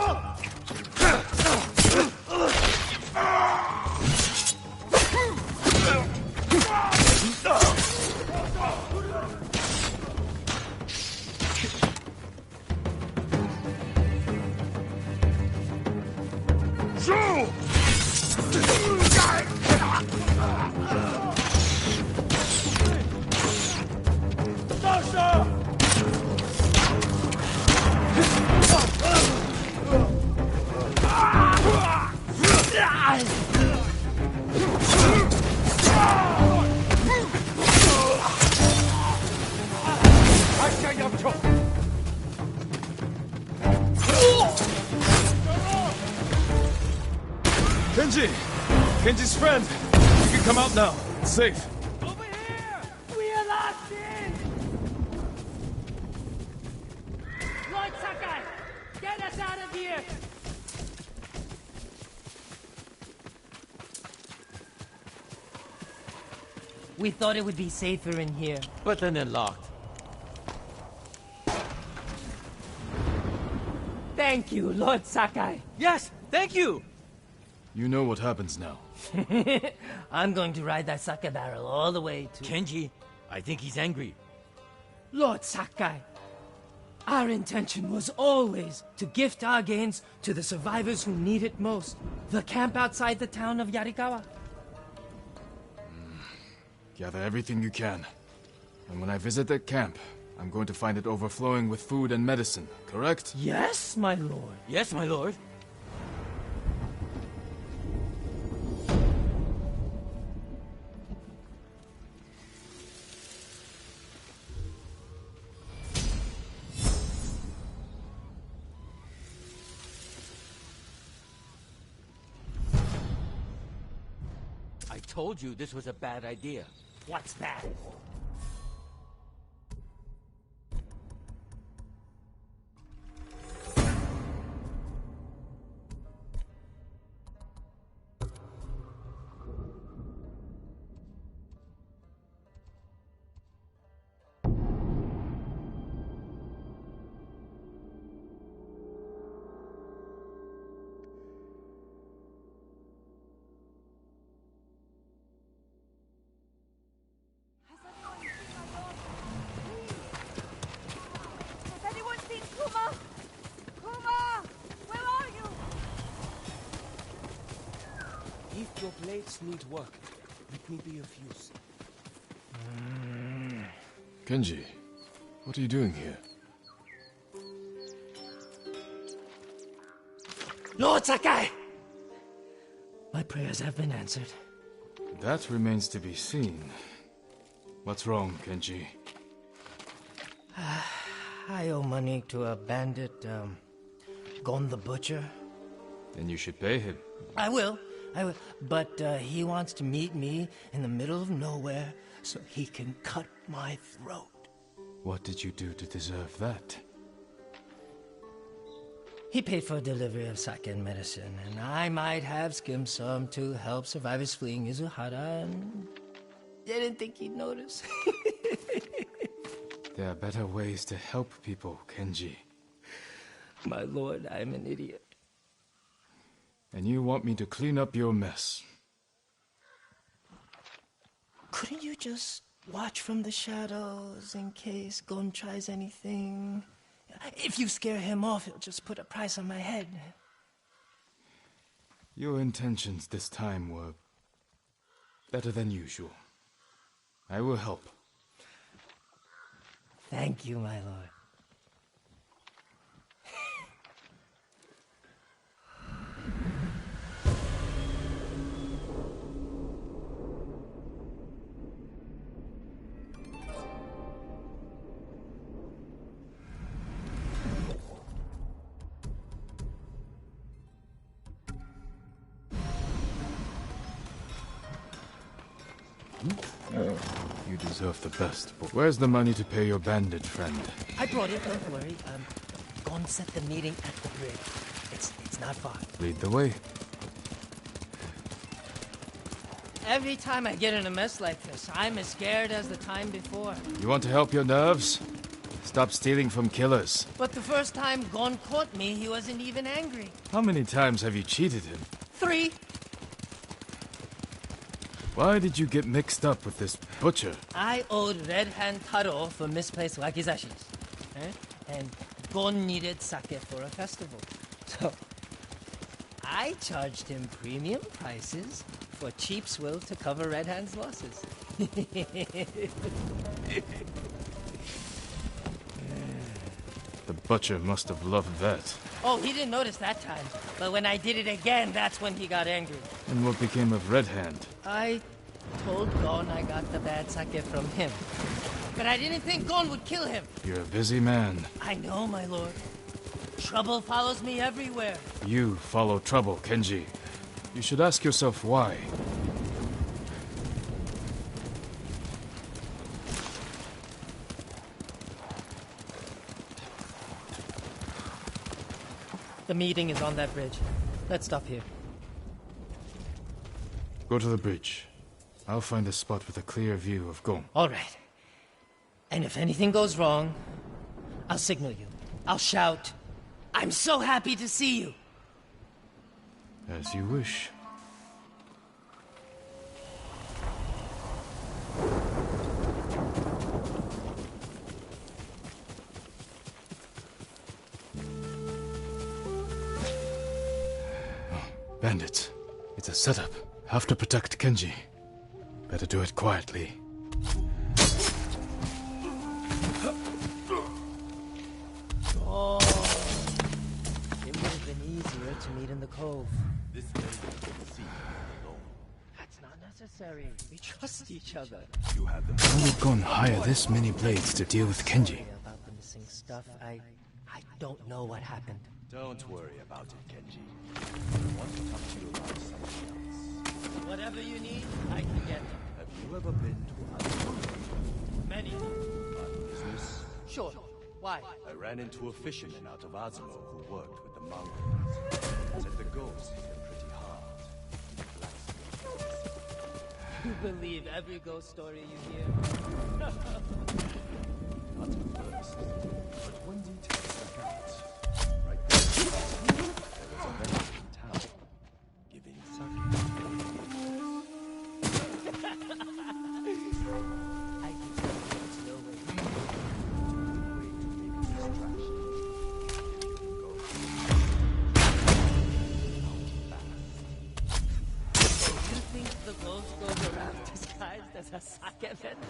Kenji! Kenji's friend! You can come out now. It's safe. Over here! We are locked in! Lord Sakai, get us out of here! We thought it would be safer in here. But then they're locked. Thank you, Lord Sakai. Yes, thank you! You know what happens now. I'm going to ride that sake barrel all the way to... Kenji, I think he's angry. Lord Sakai, our intention was always to gift our gains to the survivors who need it most. The camp outside the town of Yarikawa. Gather everything you can. And when I visit that camp, I'm going to find it overflowing with food and medicine, correct? Yes, my lord. Yes, my lord. I told you this was a bad idea. What's that? Has anyone seen Kuma? Kuma! Where are you? If your blades need work, let me be of use. Kenji, what are you doing here? Lord Sakai! My prayers have been answered. That remains to be seen. What's wrong, Kenji? I owe money to a bandit, Gon the Butcher. Then you should pay him. I will. But he wants to meet me in the middle of nowhere so he can cut my throat. What did you do to deserve that? He paid for delivery of sake and medicine, and I might have skimmed some to help survivors fleeing Izuhara, and didn't think he'd notice. There are better ways to help people, Kenji. My lord, I'm an idiot. And you want me to clean up your mess. Couldn't you just watch from the shadows in case Gon tries anything? If you scare him off, he'll just put a price on my head. Your intentions this time were better than usual. I will help. Thank you, my lord. You deserve the best, but where's the money to pay your bandit friend? I brought it, don't worry. Gon set the meeting at the bridge. It's not far. Lead the way. Every time I get in a mess like this, I'm as scared as the time before. You want to help your nerves? Stop stealing from killers. But the first time Gon caught me, he wasn't even angry. How many times have you cheated him? 3. Why did you get mixed up with this butcher? I owed Red Hand Taro for misplaced wakizashis. And Gon needed sake for a festival. So, I charged him premium prices for cheap swill to cover Red Hand's losses. The butcher must have loved that. Oh, he didn't notice that time. But when I did it again, that's when he got angry. And what became of Red Hand? I told Gon I got the bad sake from him. But I didn't think Gon would kill him. You're a busy man. I know, my lord. Trouble follows me everywhere. You follow trouble, Kenji. You should ask yourself why. The meeting is on that bridge. Let's stop here. Go to the bridge. I'll find a spot with a clear view of Gong. All right. And if anything goes wrong, I'll signal you. I'll shout, "I'm so happy to see you!" As you wish. Bandits. It's a setup. Have to protect Kenji. Better do it quietly. Oh. It would have been easier to meet in the cove. This way you see alone. That's not necessary. We trust each other. You have the How would Gon hire this many blades to deal with Kenji? Sorry about the missing stuff. I don't know what happened. Don't worry about it, Kenji. I want to talk to you about something else. Whatever you need, I can get. Have you ever been to Azamo? Many. On business? Sure. Why? I ran into a fisherman out of Azamo who worked with the Mongols. Said the ghosts hit him pretty hard. You believe every ghost story you hear? Not at first, but one detail stuck out. Right there, there was a vendor in town giving sake. I can tell there's no way. Way to make a distraction. If you can go You think the ghost goes around disguised as a sake vendor?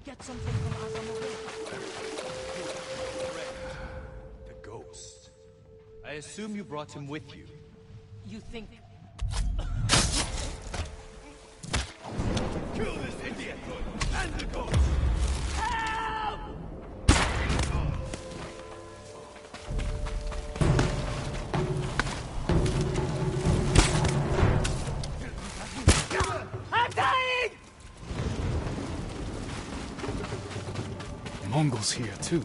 Get something from Azamo Bay. the ghost. I assume you brought him with you. You think... Kill this idiot! And the ghost! Help! I'm dying! Mongols here too.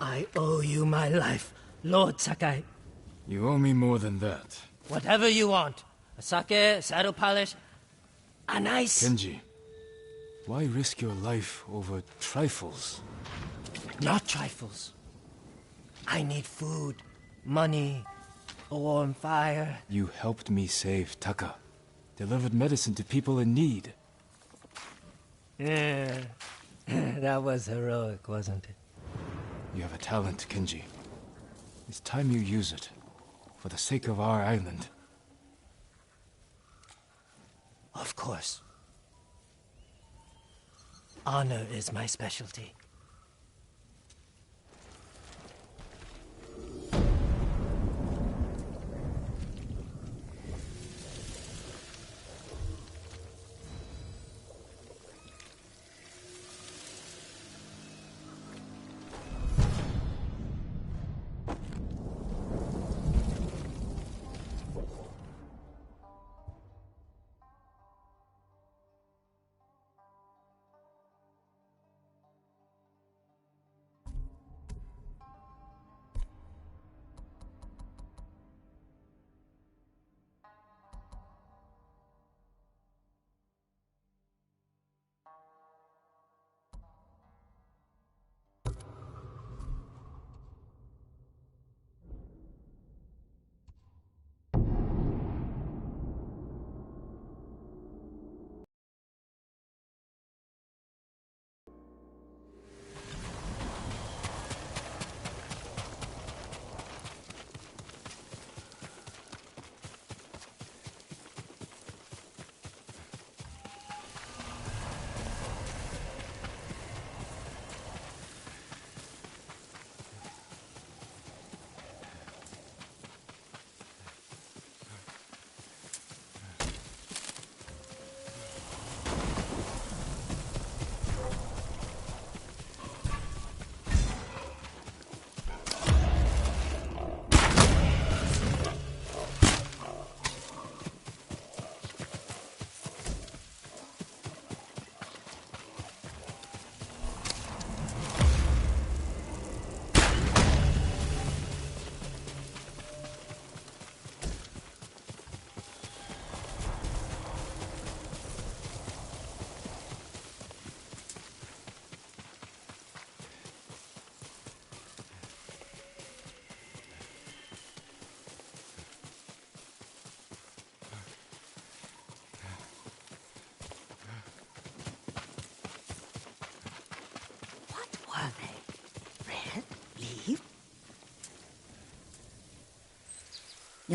I owe you my life, Lord Sakai. You owe me more than that. Whatever you want. A sake, saddle polish, a nice... Kenji, why risk your life over trifles? Not trifles. I need food, money, a warm fire. You helped me save Taka. Delivered medicine to people in need. Yeah, that was heroic, wasn't it? You have a talent, Kenji. It's time you use it. For the sake of our island. Of course. Honor is my specialty.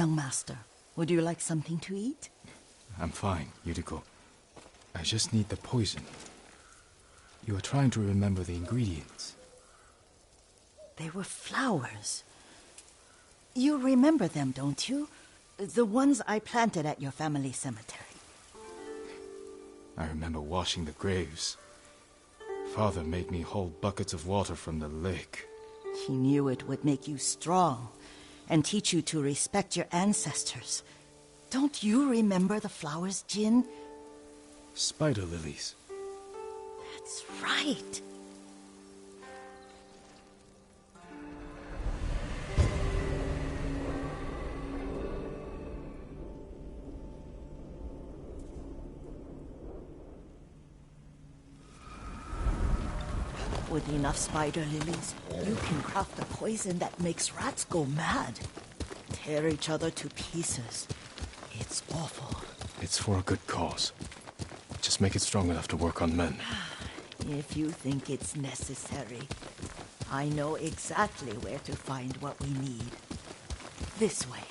Young master, would you like something to eat? I'm fine, Yuriko. I just need the poison. You are trying to remember the ingredients. They were flowers. You remember them, don't you? The ones I planted at your family cemetery. I remember washing the graves. Father made me hold buckets of water from the lake. He knew it would make you strong and teach you to respect your ancestors. Don't you remember the flowers, Jin? Spider lilies. That's right. With enough spider lilies, you can craft a poison that makes rats go mad. Tear each other to pieces. It's awful. It's for a good cause. Just make it strong enough to work on men. If you think it's necessary, I know exactly where to find what we need. This way.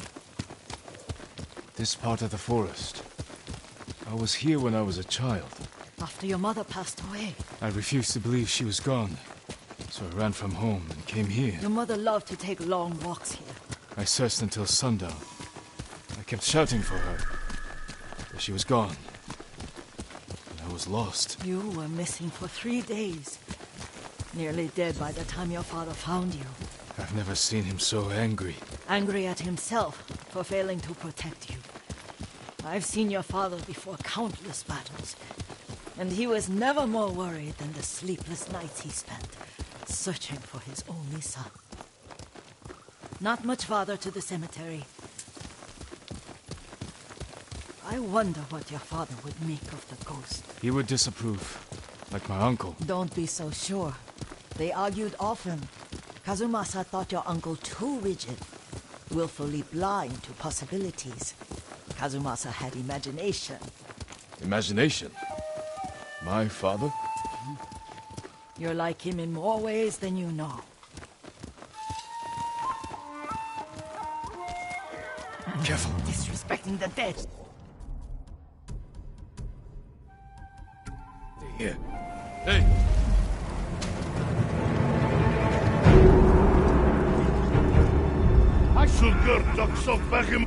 This part of the forest. I was here when I was a child. After your mother passed away. I refused to believe she was gone. So I ran from home and came here. Your mother loved to take long walks here. I searched until sundown. I kept shouting for her. But she was gone. And I was lost. You were missing for 3 days. Nearly dead by the time your father found you. I've never seen him so angry. Angry at himself for failing to protect you. I've seen your father before countless battles. And he was never more worried than the sleepless nights he spent searching for his only son. Not much farther to the cemetery. I wonder what your father would make of the ghost. He would disapprove, like my uncle. Don't be so sure. They argued often. Kazumasa thought your uncle too rigid, willfully blind to possibilities. Kazumasa had imagination. Imagination? My father? You're like him in more ways than you know. Careful. Disrespecting the dead. Stay here. Hey! I shall get ducks off back him.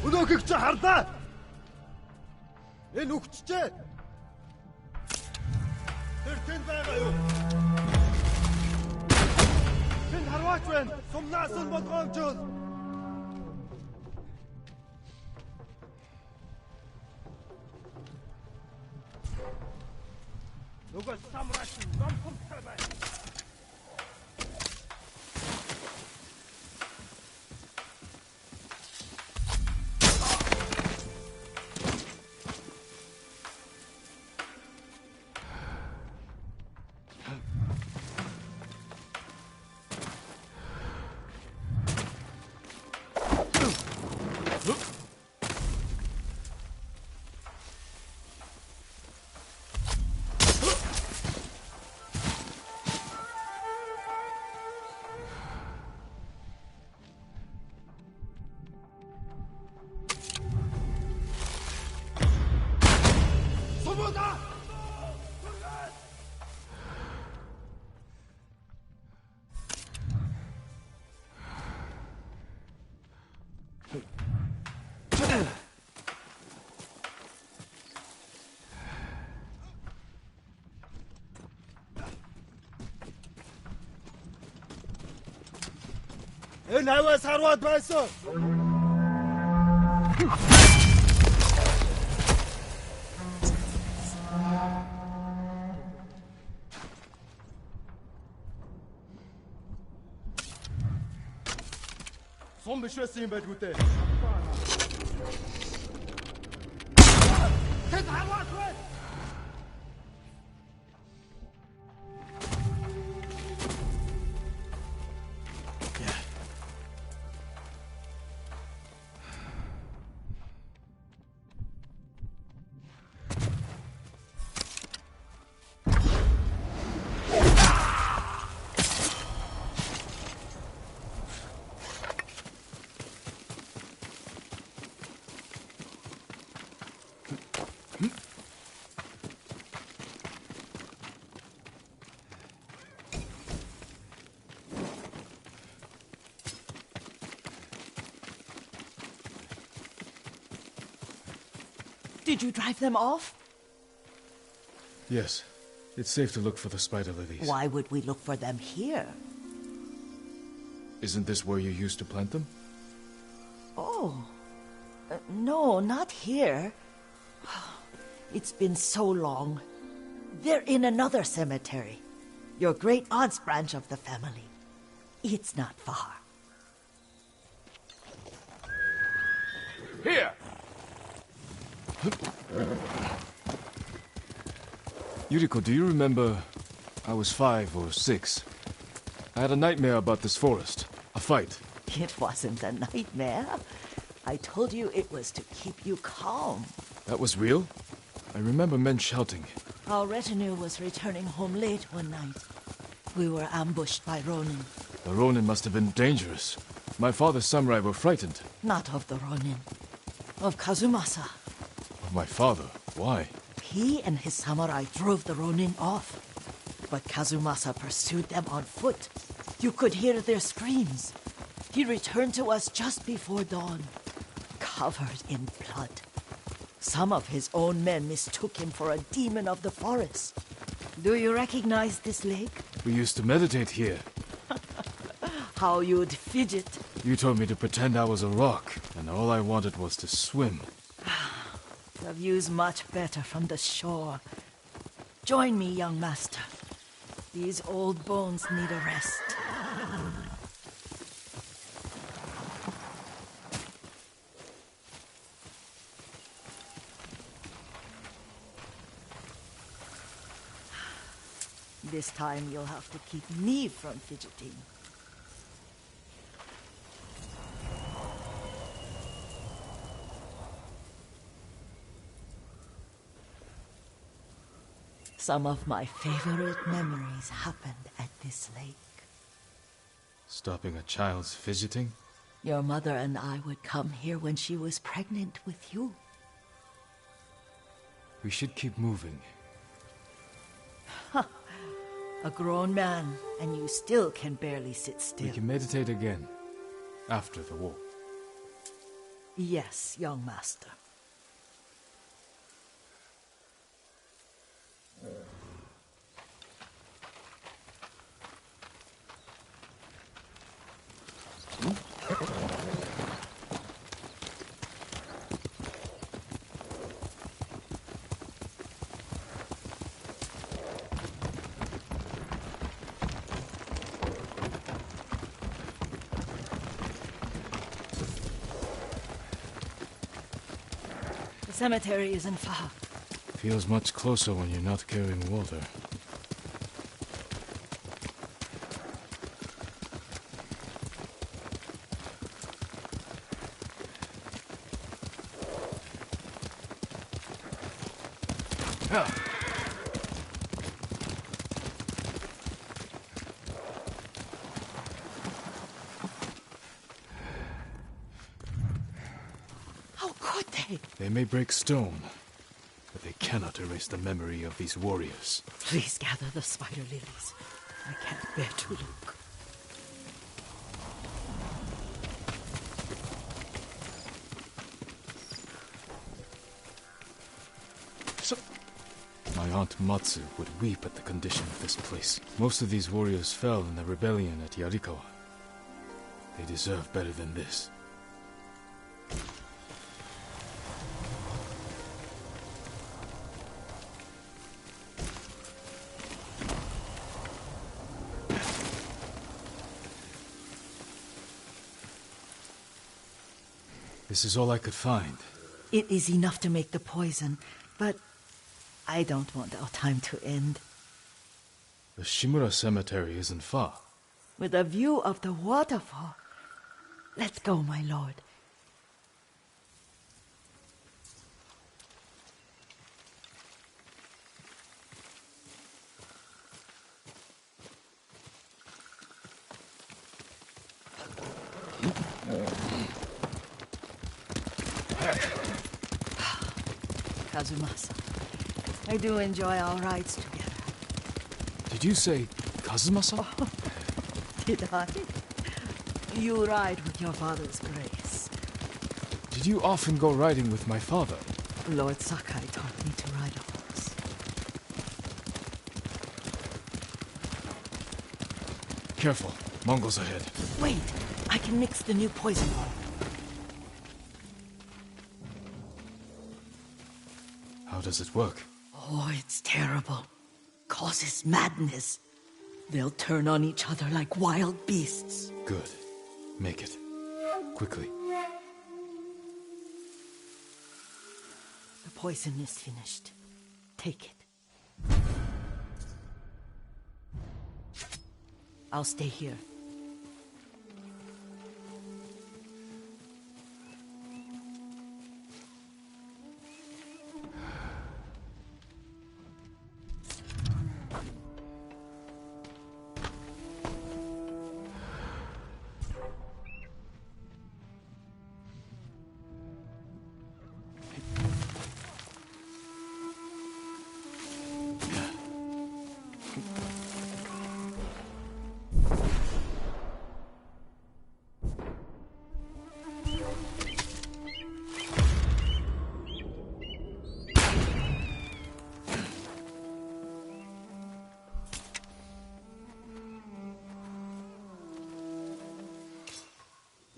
Өнөөхийг чи харлаа. Энэ үгччээ. Тэр тэнд байгаа юу? Тэнд харваач байна. Сумнаас нь болгоомжуул. Нөгөө самурайч номхон байна. نوى ثروت بيسو صم بشوسين بدوته Did you drive them off? Yes. It's safe to look for the spider lilies. Why would we look for them here? Isn't this where you used to plant them? Oh. No, not here. It's been so long. They're in another cemetery. Your great-aunt's branch of the family. It's not far. Here! Yuriko, do you remember? I was 5 or 6. I had a nightmare about this forest. A fight. It wasn't a nightmare. I told you it was to keep you calm. That was real? I remember men shouting. Our retinue was returning home late one night. We were ambushed by Ronin. The Ronin must have been dangerous. My father's samurai were frightened. Not of the Ronin. Of Kazumasa. Of my father? Why? He and his samurai drove the Ronin off. But Kazumasa pursued them on foot. You could hear their screams. He returned to us just before dawn, covered in blood. Some of his own men mistook him for a demon of the forest. Do you recognize this lake? We used to meditate here. How you'd fidget. You told me to pretend I was a rock, and all I wanted was to swim. The view's much better from the shore. Join me, young master. These old bones need a rest. This time you'll have to keep me from fidgeting. Some of my favorite memories happened at this lake. Stopping a child's fidgeting? Your mother and I would come here when she was pregnant with you. We should keep moving. A grown man, and you still can barely sit still. We can meditate again, after the war. Yes, young master. The cemetery isn't far. Feels much closer when you're not carrying water. How could they? They may break stone, but they cannot erase the memory of these warriors. Please gather the spider lilies. I can't bear to look. My aunt Matsu would weep at the condition of this place. Most of these warriors fell in the rebellion at Yarikawa. They deserve better than this. This is all I could find. It is enough to make the poison, but I don't want our time to end. The Shimura Cemetery isn't far. With a view of the waterfall. Let's go, my lord. Kazumasa, I do enjoy our rides together. Did you say Kazumasa? Oh, did I? You ride with your father's grace. Did you often go riding with my father? Lord Sakai taught me to ride a horse. Careful, Mongols ahead. Wait, I can mix the new poison. How does it work? Oh, it's terrible. Causes madness. They'll turn on each other like wild beasts. Good. Make it. Quickly. The poison is finished. Take it. I'll stay here.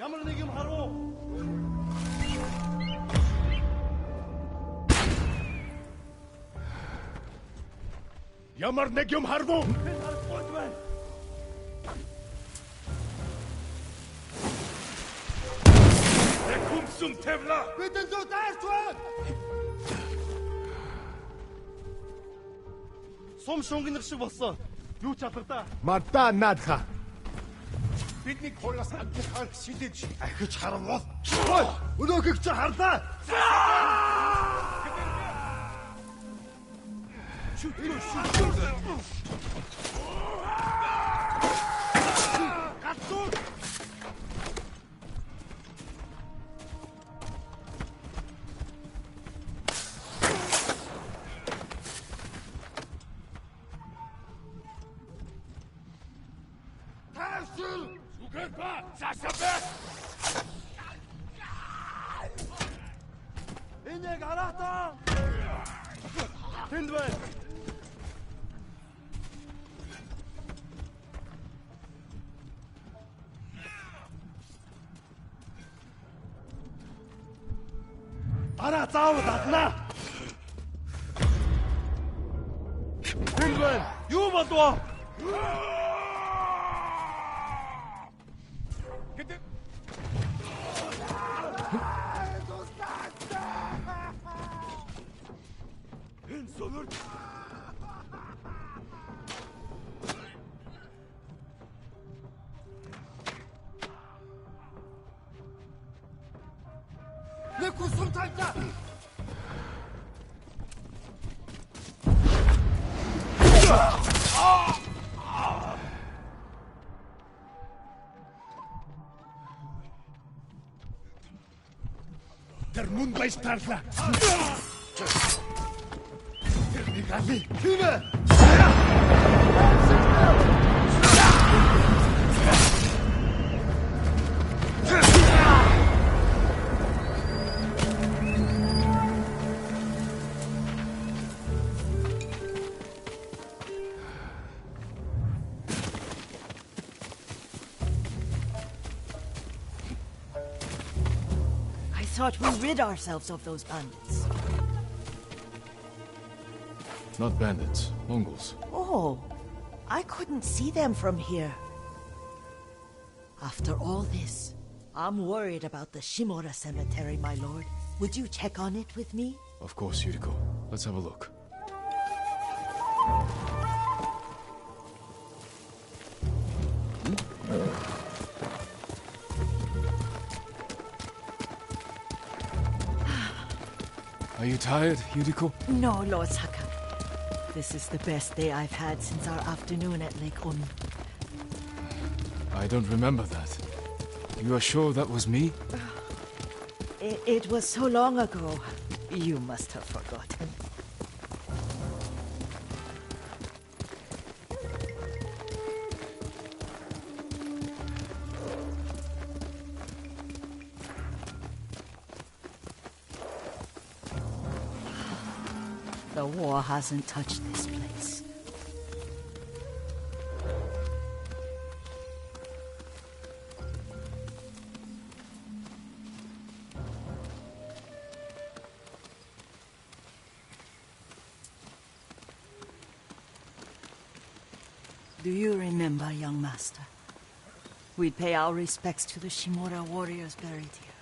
ямар нэг юм харав. Ямар нэг юм харав. Харахгүй байна. Хүмсүн тавла. Бидэн зүү дайрч байна. Сум шунгинах шиг болсон. Юу ч алгадаа. Мата наадха. Бидний хуулиас ангийнхаар шилэж ахиж харвал. Ой, өнөөхийг чи харлаа. Гацуу. Энийг хараатаа. Тэнд байна. Араа заавал аднаа. Тэнд байна. Юу болов? 내 구슬 탈자. Тэр мөн байж тарлаа. Тэрний галли. Тийм ээ. thought we rid ourselves of those bandits. Not bandits, Mongols. Oh, I couldn't see them from here. After all this, I'm worried about the Shimura cemetery, my lord. Would you check on it with me? Of course, Yuriko. Let's have a look. Are you tired, Yuriko? No, Lord Saka. This is the best day I've had since our afternoon at Lake Onu. I don't remember that. You are sure that was me? It was so long ago. You must have forgotten. The war hasn't touched this place. Do you remember, young master? We'd pay our respects to the Shimura warriors buried here,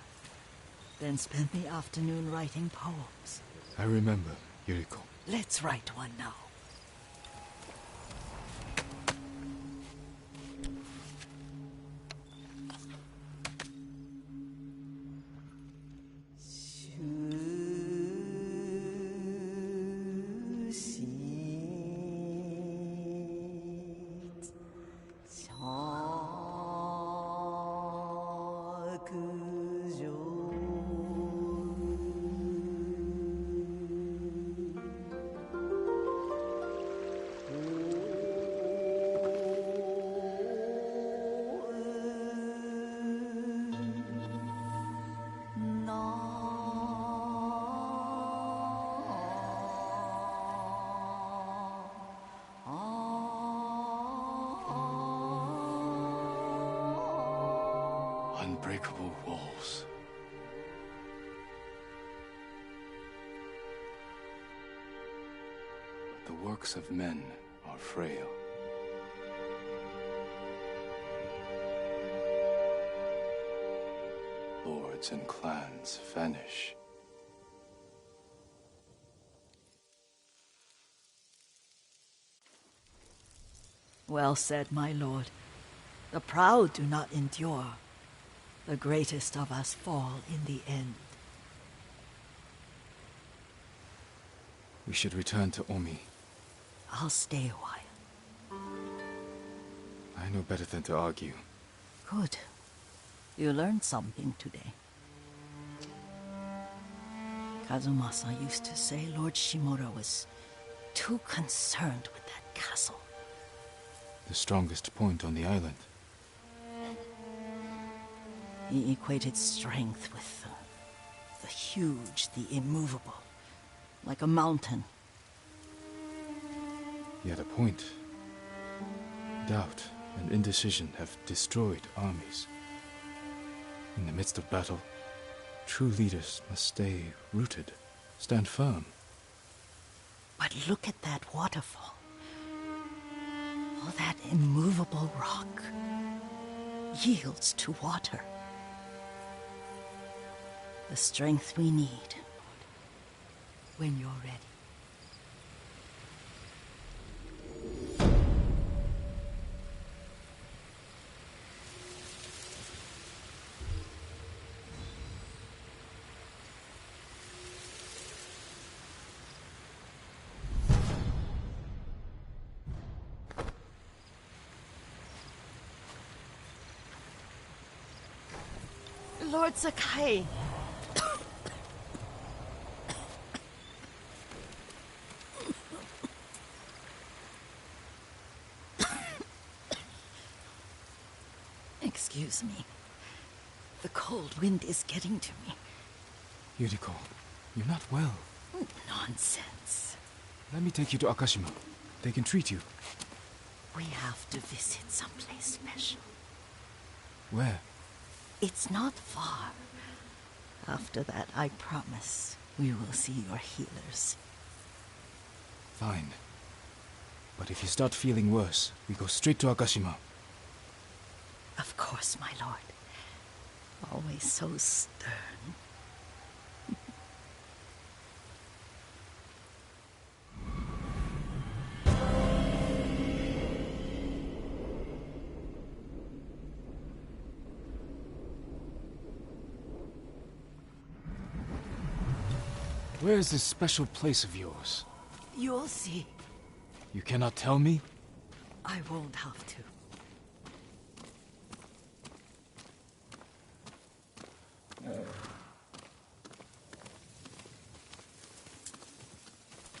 then spend the afternoon writing poems. I remember, Yuriko. Let's write one now. Unbreakable walls. The works of men are frail. Lords and clans vanish. Well said, my lord. The proud do not endure. The greatest of us fall in the end. We should return to Omi. I'll stay a while. I know better than to argue. Good. You learned something today. Kazumasa used to say Lord Shimura was too concerned with that castle. The strongest point on the island. He equated strength with the huge, the immovable, like a mountain. He had a point. Doubt and indecision have destroyed armies. In the midst of battle, true leaders must stay rooted, stand firm. But look at that waterfall. All that immovable rock yields to water. The strength we need when you're ready. Lord Sakai. Excuse me. The cold wind is getting to me. Yuriko, you're not well. Nonsense. Let me take you to Akashima. They can treat you. We have to visit someplace special. Where? It's not far. After that, I promise we will see your healers. Fine. But if you start feeling worse, we go straight to Akashima. Of course, my lord. Always so stern. Where is this special place of yours? You'll see. You cannot tell me? I won't have to.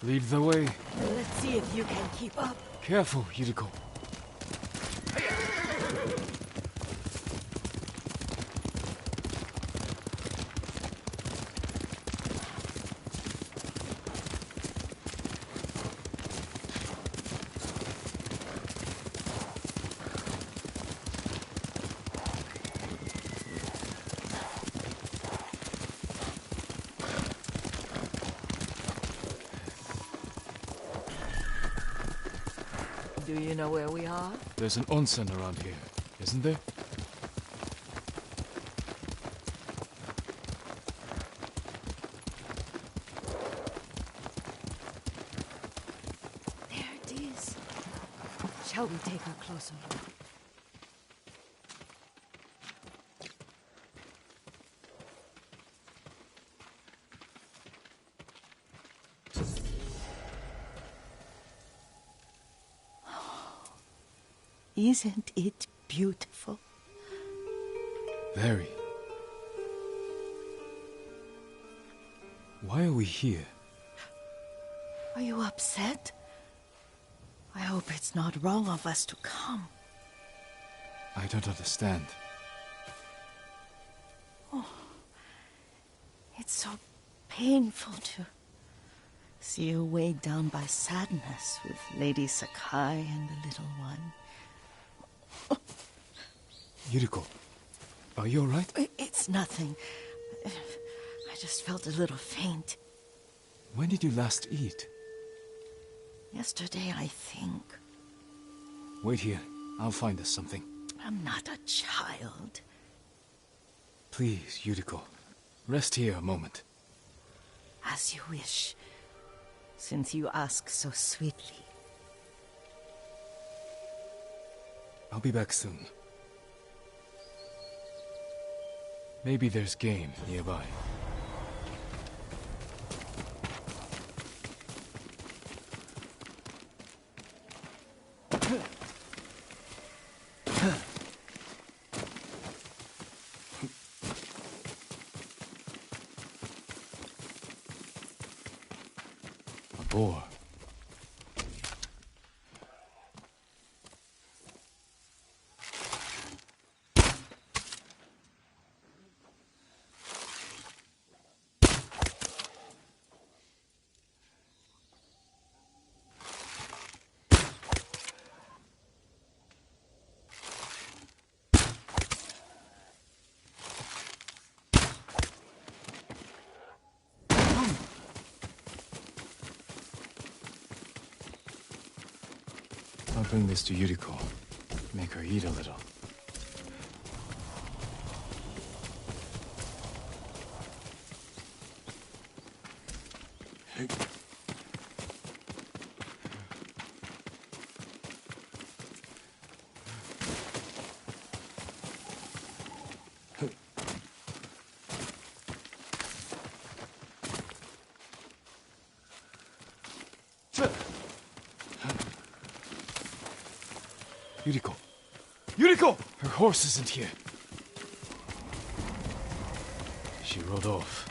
Lead the way. Let's see if you can keep up. Careful, Yuriko. Do you know where we are? There's an onsen around here, isn't there? There it is. Shall we take a closer look? Isn't it beautiful? Very. Why are we here? Are you upset? I hope it's not wrong of us to come. I don't understand. Oh, it's so painful to see you weighed down by sadness with Lady Sakai and the little one. Yuriko, are you alright? It's nothing. I just felt a little faint. When did you last eat? Yesterday, I think. Wait here. I'll find us something. I'm not a child. Please, Yuriko. Rest here a moment. As you wish, since you ask so sweetly. I'll be back soon. Maybe there's game nearby. A boar. I'll bring this to Yuriko. Make her eat a little. Yuriko! Yuriko! Her horse isn't here. She rode off.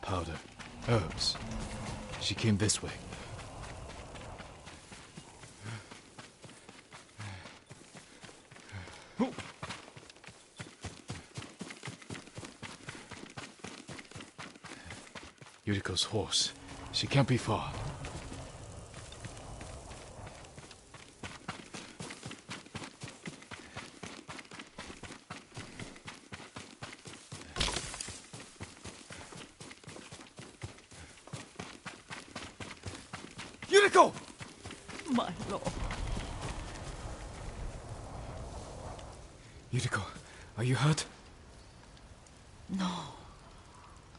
Powder. Herbs. She came this way. Yuriko's horse. She can't be far. Yuriko! My lord. Yuriko, are you hurt? No.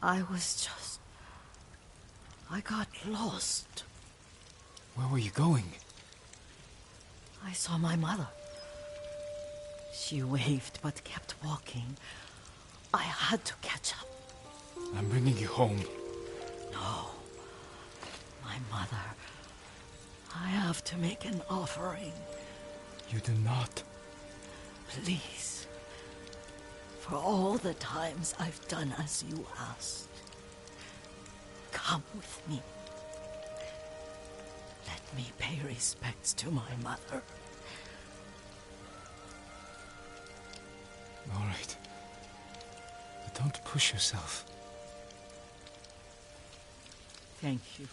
I got lost. Where were you going? I saw my mother. She waved but kept walking. I had to catch up. I'm bringing you home. No. My mother. I have to make an offering. You do not. Please. For all the times I've done as you asked. Come with me. Let me pay respects to my mother. All right. But don't push yourself. Thank you.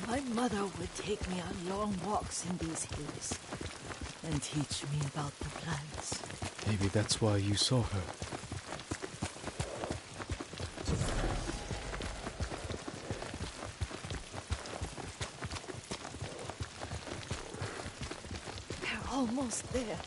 My mother would take me on long walks in these hills and teach me about the plants. Maybe that's why you saw her. They're almost there.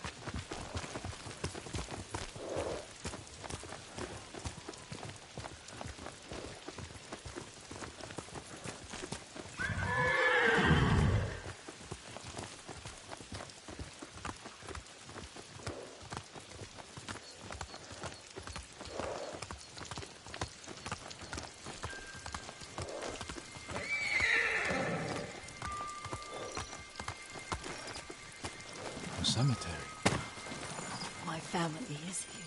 Cemetery. My family is here.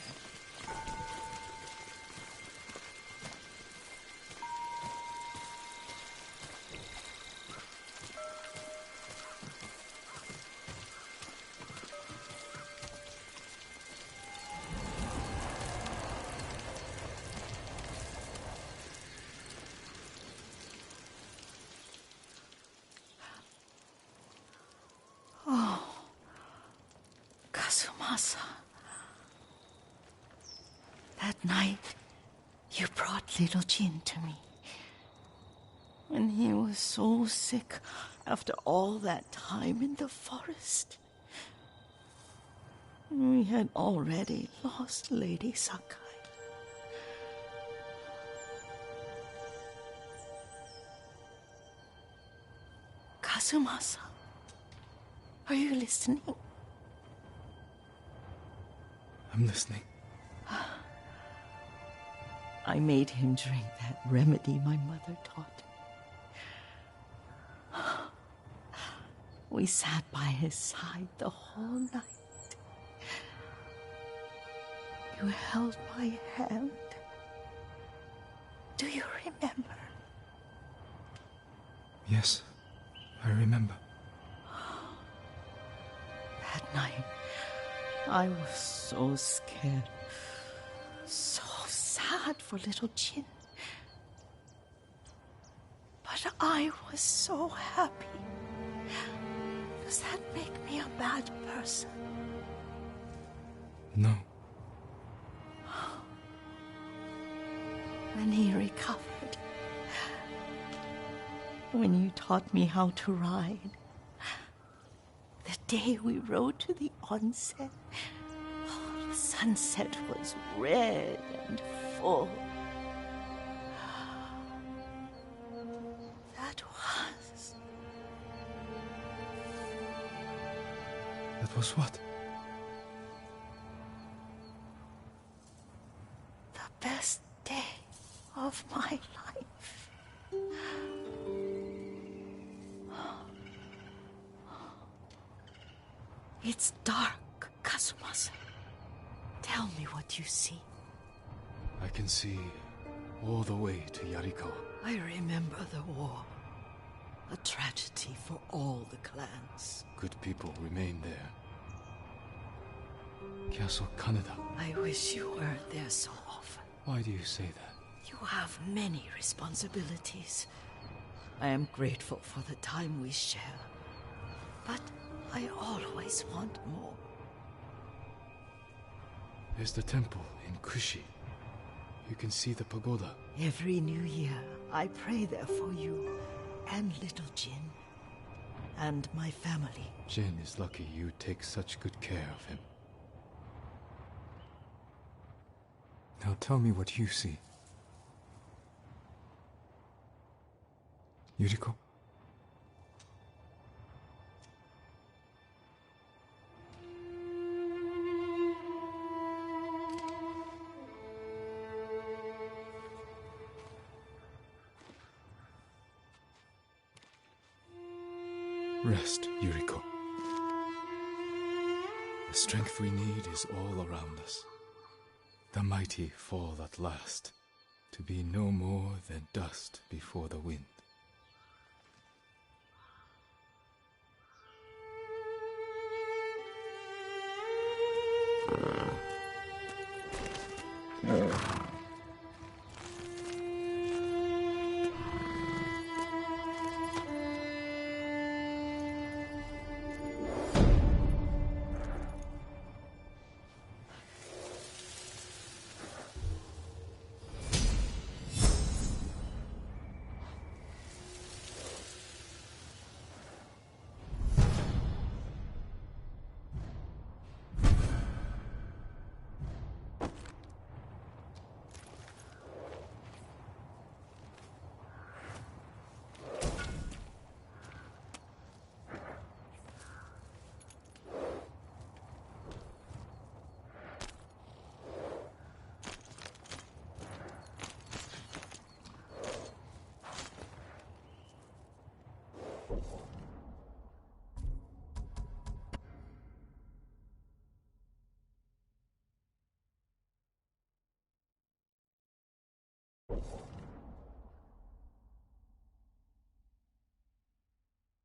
Oh. Kazumasa. That night, you brought little Jin to me. And he was so sick after all that time in the forest. We had already lost Lady Sakai. Kazumasa, are you listening? I'm listening. I made him drink that remedy my mother taught me. We sat by his side the whole night. You held my hand. Do you remember? Yes, I remember. That night, I was so scared, so sad for little Jin. But I was so happy. Does that make me a bad person? No. When he recovered, when you taught me how to ride, the day we rode to the onsen, the sunset was red and full. That was what? The best day of my life. It's dark. Kazumasa, tell me what you see. I can see all the way to Yarikawa. I remember the war. A tragedy for all the clans. Good people remain there. Castle Kaneda. I wish you weren't there so often. Why do you say that? You have many responsibilities. I am grateful for the time we share. But I always want more. There's the temple in Kushi. You can see the pagoda. Every new year, I pray there for you and little Jin and my family. Jin is lucky you take such good care of him. Now tell me what you see. Yuriko? Rest, Yuriko. The strength we need is all around us. The mighty fall at last, to be no more than dust before the wind.